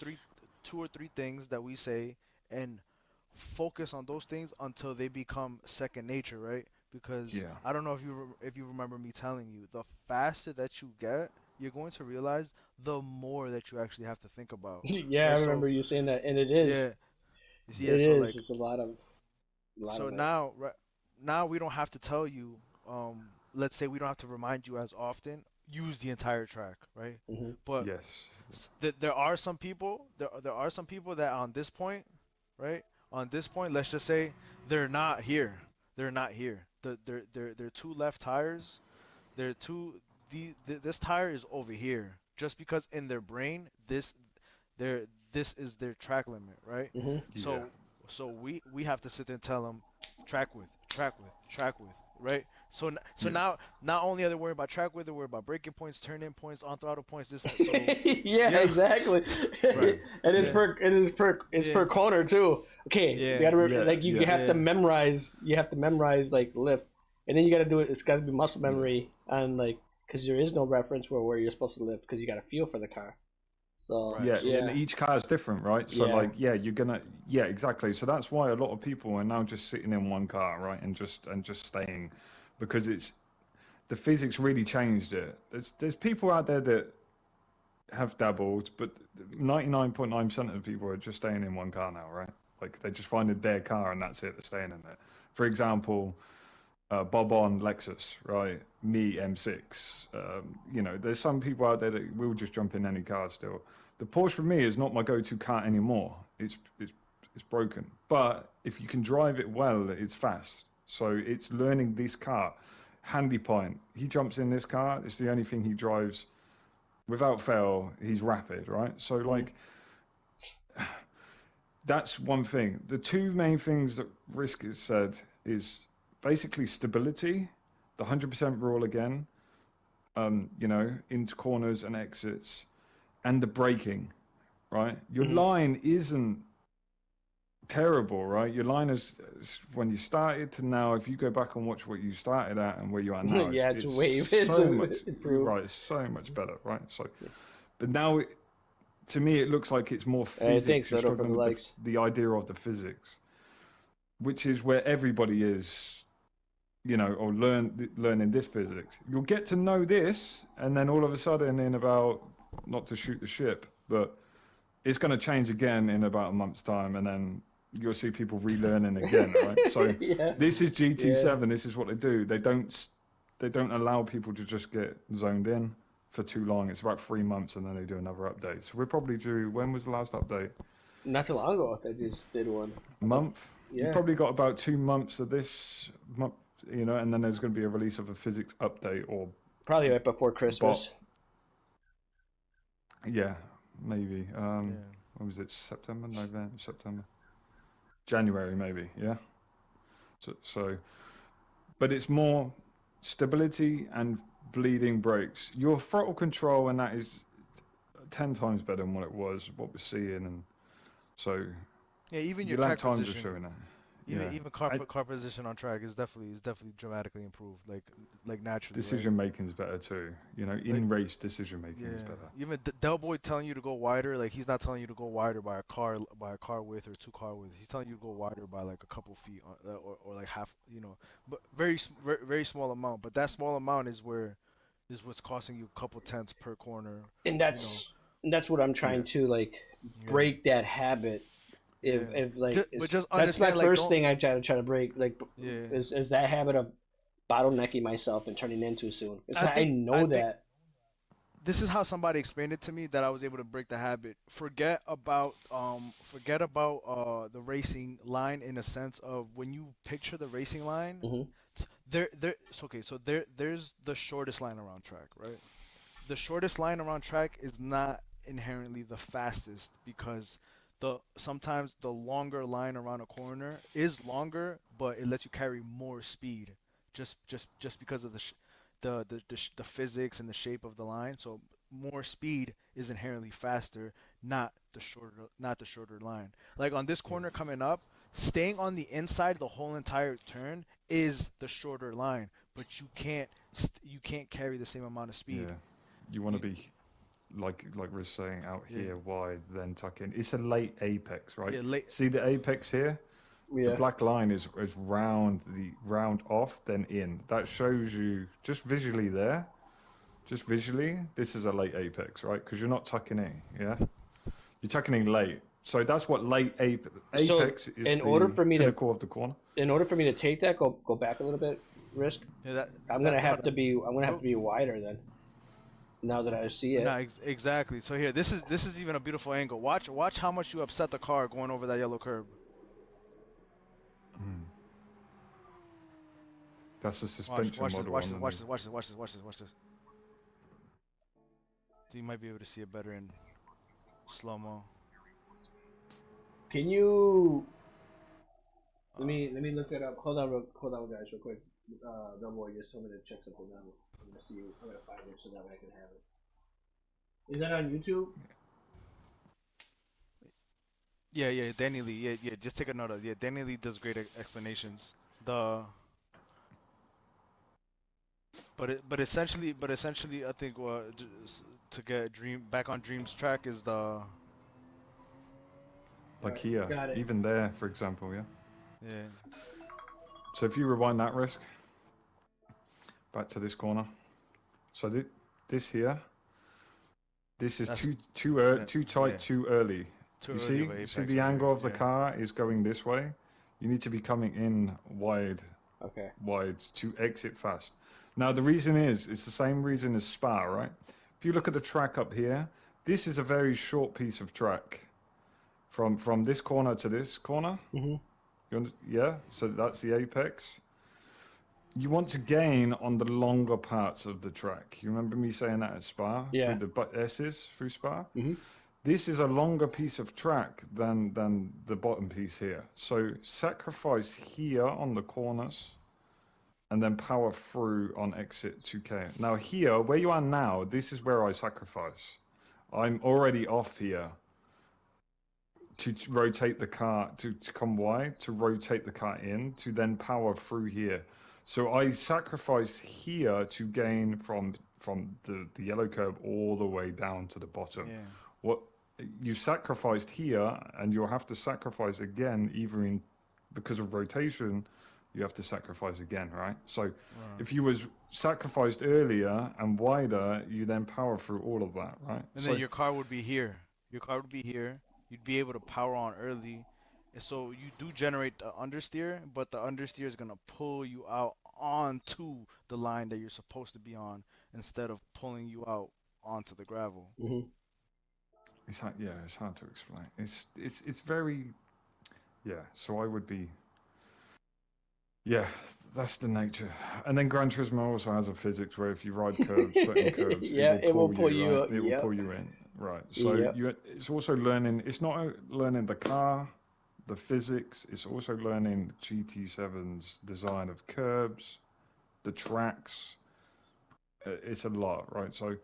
three things that we say and focus on those things until they become second nature, right? Because Yeah, I don't know if you remember me telling you, the faster that you get, you're going to realize the more that you actually have to think about, Yeah, I right? remember you saying that, and it is. Yeah, yeah. It So is. like, It's a lot so of it. now, right, now we don't have to tell you, let's say we don't have to remind you as often, use the entire track, right? Hmm. But yes, there are some people, there are some people that on this point, right? On this point, let's just say they're not here. They're not here. They're two left tires. They're two. This tire is over here. Just because in their brain their this is their track limit, right? Hmm. yeah, So we have to sit there and tell them track width, right? So yeah, now not only are they worried about track width, they're worried about braking points, turn-in points, on throttle points, this that. So Yeah, yeah, exactly. right, And yeah, it's yeah, per corner too. Okay, you yeah, gotta yeah, like you yeah, have to yeah, memorize. You have to memorize like lift, and then you gotta do it. It's gotta be muscle yeah. memory and like because there is no reference for where you're supposed to lift because you gotta feel for the car. So right. Yeah, So and yeah, each car is different, right? So yeah. like, yeah, yeah, exactly. So that's why a lot of people are now just sitting in one car, right, and just staying, because the physics really changed it. There's people out there that have dabbled, but 99.9% of the people are just staying in one car now, right? Like they just find their car and that's it. They're staying in it. For example, Bob on Lexus, right? Me M6. There's some people out there that will just jump in any car still. The Porsche for me is not my go-to car anymore. It's broken. But if you can drive it well, it's fast. So it's learning this car. handy point. He jumps in this car. It's the only thing he drives without fail. He's rapid, right? So like, that's one thing. The two main things that Risk has said is basically stability, the 100% rule again, you know, into corners and exits, and the braking, right? Your line isn't terrible, right? Your line is when you started to now. If you go back and watch what you started at and where you are now, Yeah, it's way so much. improved. Right, it's so much better, right? So, but now, to me, it looks like it's more physics. Thanks, You're Dodo, for struggling the with likes. the idea of the physics, which is where everybody is, you know, or learning this physics. You'll get to know this, and then all of a sudden, in about, not to shoot the ship, but it's going to change again in about a month's time, and then you'll see people relearning again, right? So Yeah. this is GT7. This is what they do. They don't allow people to just get zoned in for too long. It's about 3 months, and then they do another update. So we're probably due. When was the last update? Not too long ago, they just did one. Month. Yeah. You probably got about 2 months of this month, you know, and then there's going to be a release of a physics update or Probably right before Christmas. yeah, maybe. When was it? September, November, September, January, maybe. Yeah. So, but it's more stability and bleeding brakes. Your throttle control and that is 10 times better than what it was, what we're seeing, and so Yeah, even your your lap track times are position. showing that. Even car position on track is definitely dramatically improved, like naturally. Decision making is better too. You know, in race decision making is better. Even Del Boy telling you to go wider, like he's not telling you to go wider by a car width or 2 car width. He's telling you to go wider by like a couple feet or like half, you know, but very small amount. But that small amount is what's costing you a couple tenths per corner. And that's what I'm trying to like break that habit. If like but just that's my understand, like, first thing I try to break, like Yeah. is that habit of bottlenecking myself and turning in too soon. I think that. This is how somebody explained it to me that I was able to break the habit. Forget about the racing line in a sense of when you picture the racing line. There's the shortest line around track, right? The shortest line around track is not inherently the fastest because sometimes the longer line around a corner is longer, but it lets you carry more speed, just because of the physics and the shape of the line. So more speed is inherently faster, not the shorter line. Like on this corner coming up, staying on the inside the whole entire turn is the shorter line, but you can't carry the same amount of speed. Yeah, you want to be like we're saying out here wide, then tuck in. It's a late apex, right? See the apex here? The black line is round off, then in. That shows you just visually there. Just visually, this is a late apex, right? Because you're not tucking in, yeah? You're tucking in late. So that's what late apex is. In order for me pinnacle of the corner. In order for me to take that, go back a little bit, Risk. Yeah, I'm gonna have to be wider then. Now that I see it. No, exactly. So here, this is even a beautiful angle. Watch how much you upset the car going over that yellow curb. That's the suspension model. Watch this. So you might be able to see it better in slow mo. Can you? Let me look it up. Hold on, guys, real quick. Doughboy just told me to check something out. I'm gonna find it so that way I can have it. Is that on YouTube? Yeah, Danny Lee. Yeah. Just take a note of. Yeah, Danny Lee does great explanations. But essentially, I think to get back on Dream's track is the. Like here, even there, for example, yeah. Yeah. So if you rewind that Risk back to this corner, so this here, this is too tight, too early. You see the angle of the car is going this way. You need to be coming in wide to exit fast. Now the reason it's the same reason as Spa, right? If you look at the track up here, this is a very short piece of track from this corner to this corner. Yeah, so that's the apex. you want to gain on the longer parts of the track. You remember me saying that at Spa? Yeah. Through the S's through Spa? Mm-hmm. This is a longer piece of track than the bottom piece here. So sacrifice here on the corners and then power through on exit 2K. Now here, where you are now, this is where I sacrifice. I'm already off here to rotate the car, to come wide, to rotate the car in, to then power through here. So I sacrifice here to gain from the yellow curb all the way down to the bottom. Yeah. What you sacrificed here, and you'll have to sacrifice again, even because of rotation, you have to sacrifice again, right? So if you was sacrificed earlier and wider, you then power through all of that, right? And So then your car would be here. Your car would be here. You'd be able to power on early. And so you do generate the understeer, but the understeer is gonna pull you out onto the line that you're supposed to be on instead of pulling you out onto the gravel. Mm-hmm. it's hard, yeah, it's hard to explain. It's very, yeah. So I would be, yeah, that's the nature. And then Gran Turismo also has a physics where if you ride curves, certain curves, Yeah, it will pull you you, right? up. It will Yep. pull you in, right? So Yep. it's also learning. It's not learning the car, the physics. It's also learning GT7's design of curbs, the tracks. It's a lot, right? So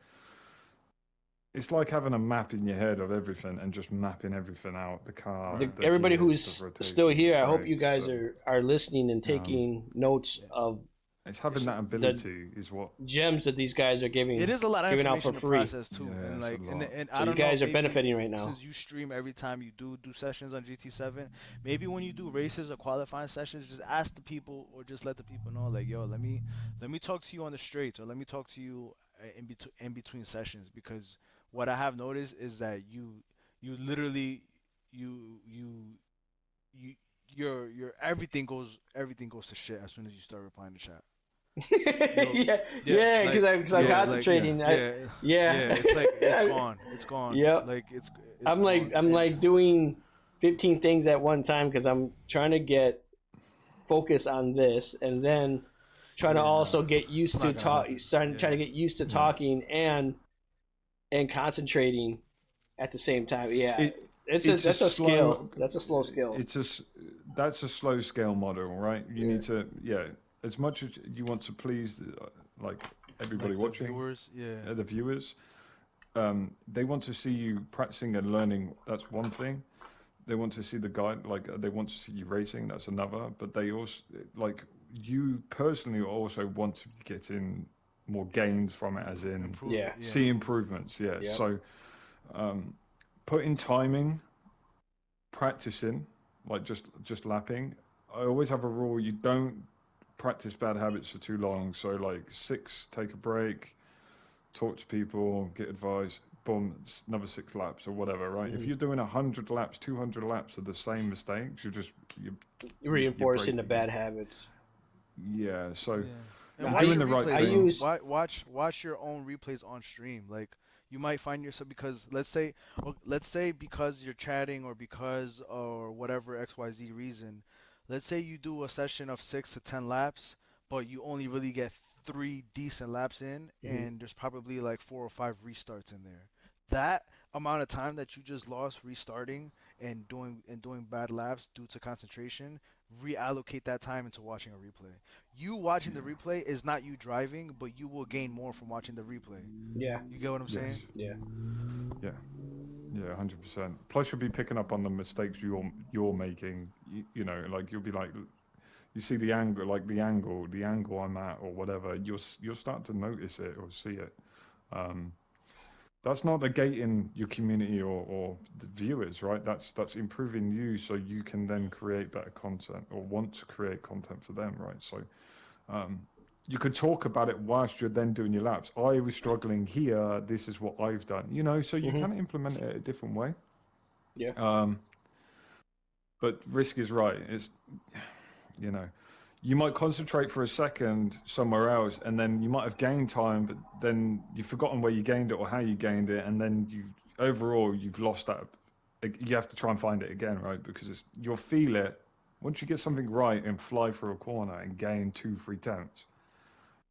it's like having a map in your head of everything and just mapping everything out. The car, the Everybody gears, who's the rotation, still here, I hope you brakes, guys are listening and taking notes Yeah. of It's having that ability is what. gems that these guys are giving. It is a lot of giving out information for to free. process too, Yeah, and it's a like, lot. and So I you don't know, guys are maybe benefiting right now. since you stream every time you do sessions on GT7, maybe when you do races or qualifying sessions, just ask the people or just let the people know, like, yo, let me talk to you on the straights, or let me talk to you in between sessions, because what I have noticed is that you literally you you your everything goes to shit as soon as you start replying to chat. Yeah, because I'm like, concentrating. yeah, Yeah. it's like it's gone. Yep. Like it's I'm gone. like doing 15 things at one time because I'm trying to get focus on this, and then trying to also get used to trying to get used to talking and concentrating at the same time. Yeah, that's a skill. That's a slow skill. That's a slow scale model, right? You need to, as much as you want to please, like everybody like watching, the viewers, the viewers, they want to see you practicing and learning. That's one thing. They want to see the guide, like they want to see you racing. That's another. But they also, like you personally, also want to be getting more gains from it, as in see improvements. Yeah. Yep. So, putting timing, practicing, like just lapping. I always have a rule: you don't practice bad habits for too long. So like 6, take a break, talk to people, get advice. Boom, it's another 6 laps or whatever, right? If you're doing 100 laps, 200 laps of the same mistakes, you're reinforcing the bad habits. Yeah, so and you're doing the right thing. Watch your own replays on stream. Like you might find yourself, because let's say because you're chatting or because or whatever XYZ reason, let's say you do a session of 6 to 10 laps, but you only really get 3 decent laps in, and there's probably like 4 or 5 restarts in there. That amount of time that you just lost restarting and doing bad laps due to concentration, reallocate that time into watching a replay. You watching the replay is not you driving, but you will gain more from watching the replay. Yeah. You get what I'm saying? Yeah. Yeah. Yeah, 100%. Plus, you'll be picking up on the mistakes you're making. You know, like you'll be like, you see the angle, like the angle I'm at, or whatever. You'll start to notice it or see it. That's not negating your community or the viewers, right? That's improving you, so you can then create better content or want to create content for them, right? So you could talk about it whilst you're then doing your laps. I was struggling here. This is what I've done, you know. So you can implement it a different way. Yeah. But risk is right. It's, you know, you might concentrate for a second somewhere else, and then you might have gained time, but then you've forgotten where you gained it or how you gained it, and then you've lost that. You have to try and find it again, right? Because you'll feel it, Once you get something right and fly through a corner and gain 2-3 tenths,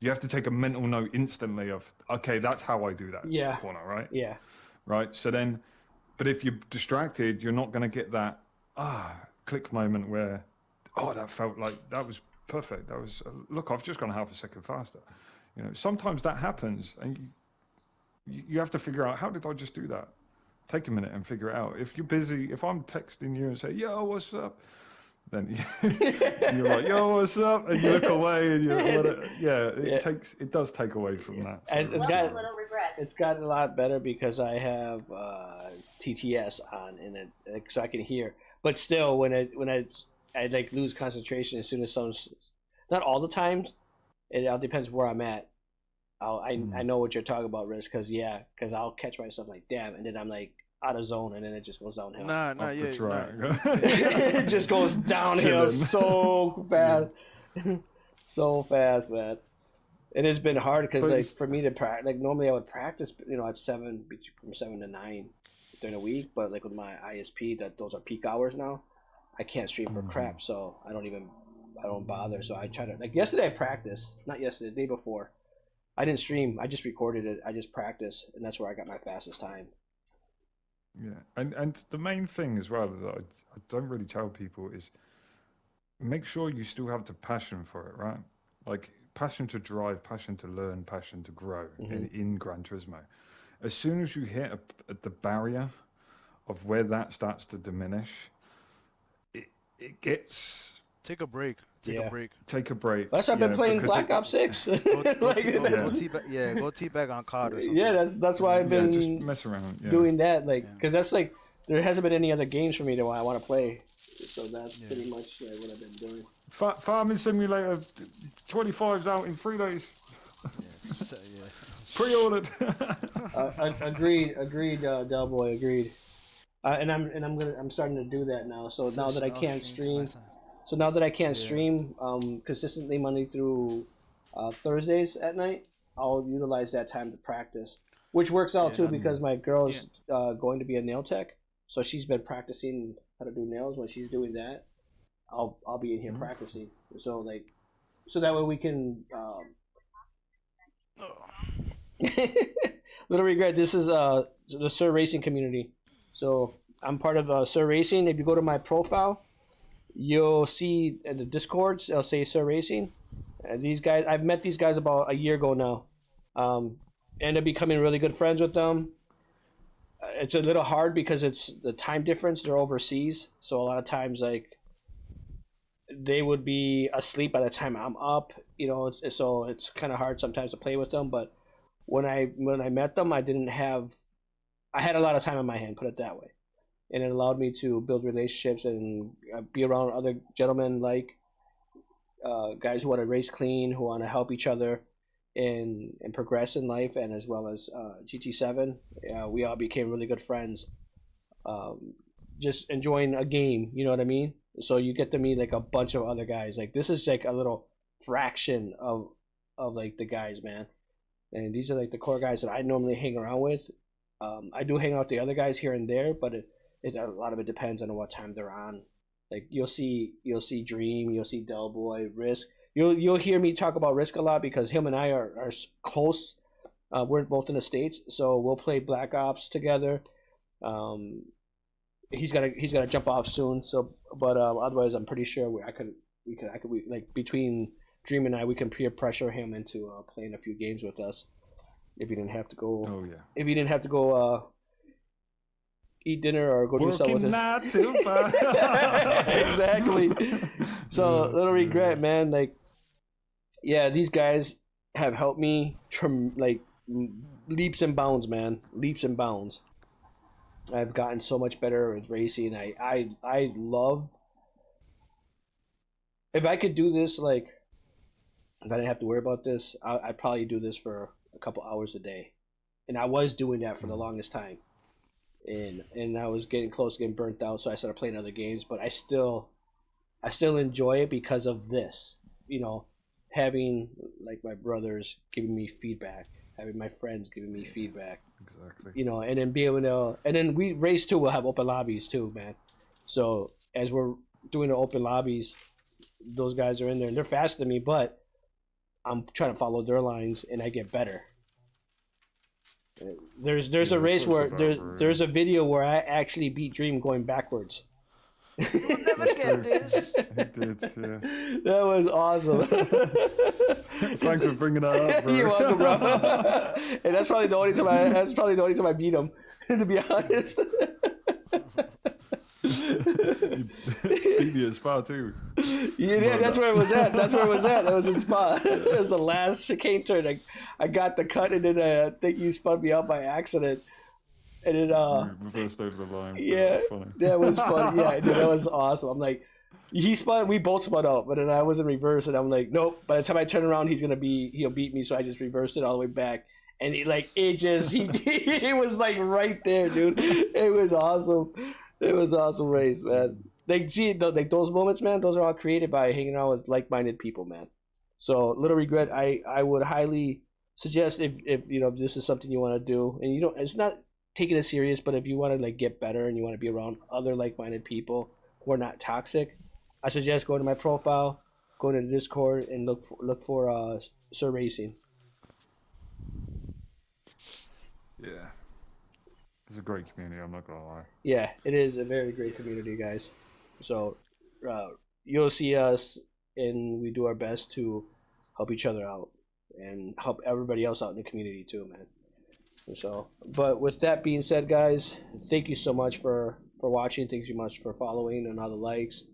you have to take a mental note instantly of, okay, that's how I do that corner, right? Yeah. Right. So then, but if you're distracted, you're not going to get that click moment where, oh, that felt like that was perfect. That was look, I've just gone half a second faster. You know, sometimes that happens, and you have to figure out, how did I just do that? Take a minute and figure it out. If you're busy, if I'm texting you and say, yo, what's up? Then you're like, yo, what's up? And you look away, and it does take away from that. So And it's gotten a lot better because I have TTS on, and so I can hear. But still, when I like lose concentration as soon as someone's, not all the time. It all depends where I'm at. I know what you're talking about, Riz, because I'll catch myself like, damn, and then I'm like out of zone, and then it just goes downhill. It just goes downhill so fast, so fast, man. It has been hard because like for me to practice, like normally I would practice, at from 7 to 9 during the week, but like with my ISP, those are peak hours now. I can't stream for crap, so I don't bother. So I try to, like yesterday I practiced, not yesterday, the day before. I didn't stream. I just recorded it. I just practiced, and that's where I got my fastest time. Yeah, and the main thing as well that I don't really tell people is make sure you still have the passion for it, right? Like passion to drive, passion to learn, passion to grow in Gran Turismo. As soon as you hit the barrier of where that starts to diminish, it gets... Take a break. Take a break. Take a break. That's why I've been playing Black Ops 6. Go teabag on COD or something. Yeah, that's why I've been just mess around. Doing that, because that's like, there hasn't been any other games for me that I want to play. So that's pretty much what I've been doing. Farming Simulator 25's out in 3 days. Pre-ordered. Agreed, Delboy, agreed. And I'm starting to do that now. So now that I can't stream. So now that I can't stream consistently Monday through Thursdays at night, I'll utilize that time to practice, which works out too because my girl's going to be a nail tech, so she's been practicing how to do nails. When she's doing that, I'll be in here practicing. So that way we can. Little regret. This is the Sir Racing community, so I'm part of Sir Racing. If you go to my profile, you'll see in the Discords, they'll say Sir Racing. These guys, I've met these guys about a year ago now. Ended up becoming really good friends with them. It's a little hard because it's the time difference. They're overseas. So a lot of times, like, they would be asleep by the time I'm up, so it's kind of hard sometimes to play with them. But when I met them, I had a lot of time on my hand, put it that way. And it allowed me to build relationships and be around other gentlemen, like guys who want to race clean, who want to help each other and progress in life, and as well as GT7. We all became really good friends, just enjoying a game, you know what I mean? So you get to meet like a bunch of other guys. Like this is like a little fraction of like the guys, man. And these are like the core guys that I normally hang around with. I do hang out with the other guys here and there, but a lot of it depends on what time they're on. Like you'll see Dream, you'll see Delboy, Risk. You'll hear me talk about Risk a lot because him and I are close. We're both in the States, so we'll play Black Ops together. He's gotta jump off soon. So, but otherwise, I'm pretty sure we like between Dream and I, we can peer pressure him into playing a few games with us. If he didn't have to go. Oh yeah. If he didn't have to go. Eat dinner or go do something with us. Exactly. So little regret, man. Like, yeah, these guys have helped me like leaps and bounds, man. Leaps and bounds. I've gotten so much better with racing. I love. If I could do this, like, if I didn't have to worry about this, I'd probably do this for a couple hours a day, and I was doing that for the longest time. And I was getting close to getting burnt out, so I started playing other games. But I still enjoy it because of this, having like my brothers giving me feedback, having my friends giving me feedback. Exactly. And then being able to, and then we race too. We'll have open lobbies too, man. So as we're doing the open lobbies, those guys are in there and they're faster than me, but I'm trying to follow their lines and I get better. There's a race where there's a video where I actually beat Dream going backwards. You'll never get this. He did, yeah. That was awesome. Thanks for bringing that up, bro. You're welcome, bro. And that's probably the only time I beat him, to be honest. Beat me at Spa too. Yeah, that's where it was at. That's where it was at. It was in Spa. It was the last chicane turn. I got the cut, and then I think you spun me out by accident. And it reversed over the line. Yeah, that was funny. Yeah, dude, that was awesome. I'm like, we both spun out, but then I was in reverse, and I'm like, nope. By the time I turn around, he'll beat me. So I just reversed it all the way back, and he was like right there, dude. It was awesome. It was an awesome race, man. Like, those moments, man. Those are all created by hanging out with like-minded people, man. So, Little Regret, I would highly suggest if this is something you want to do, and it's not taking it serious, but if you want to like get better and you want to be around other like-minded people who are not toxic, I suggest going to my profile, go to the Discord, and look for Sir Racing. Yeah. It's a great community, I'm not gonna lie. Yeah, it is a very great community, guys. So you'll see us, and we do our best to help each other out and help everybody else out in the community too, man. So, but with that being said, guys, thank you so much for watching. Thanks so much for following and all the likes.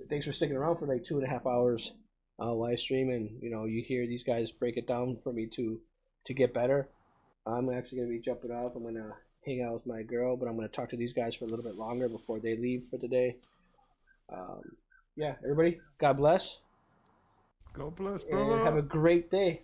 Thanks for sticking around for like 2.5 hours live stream, and you hear these guys break it down for me to get better. I'm actually gonna be jumping off. I'm gonna hang out with my girl, but I'm going to talk to these guys for a little bit longer before they leave for the day. Yeah, everybody, God bless. God bless, brother. And have a great day.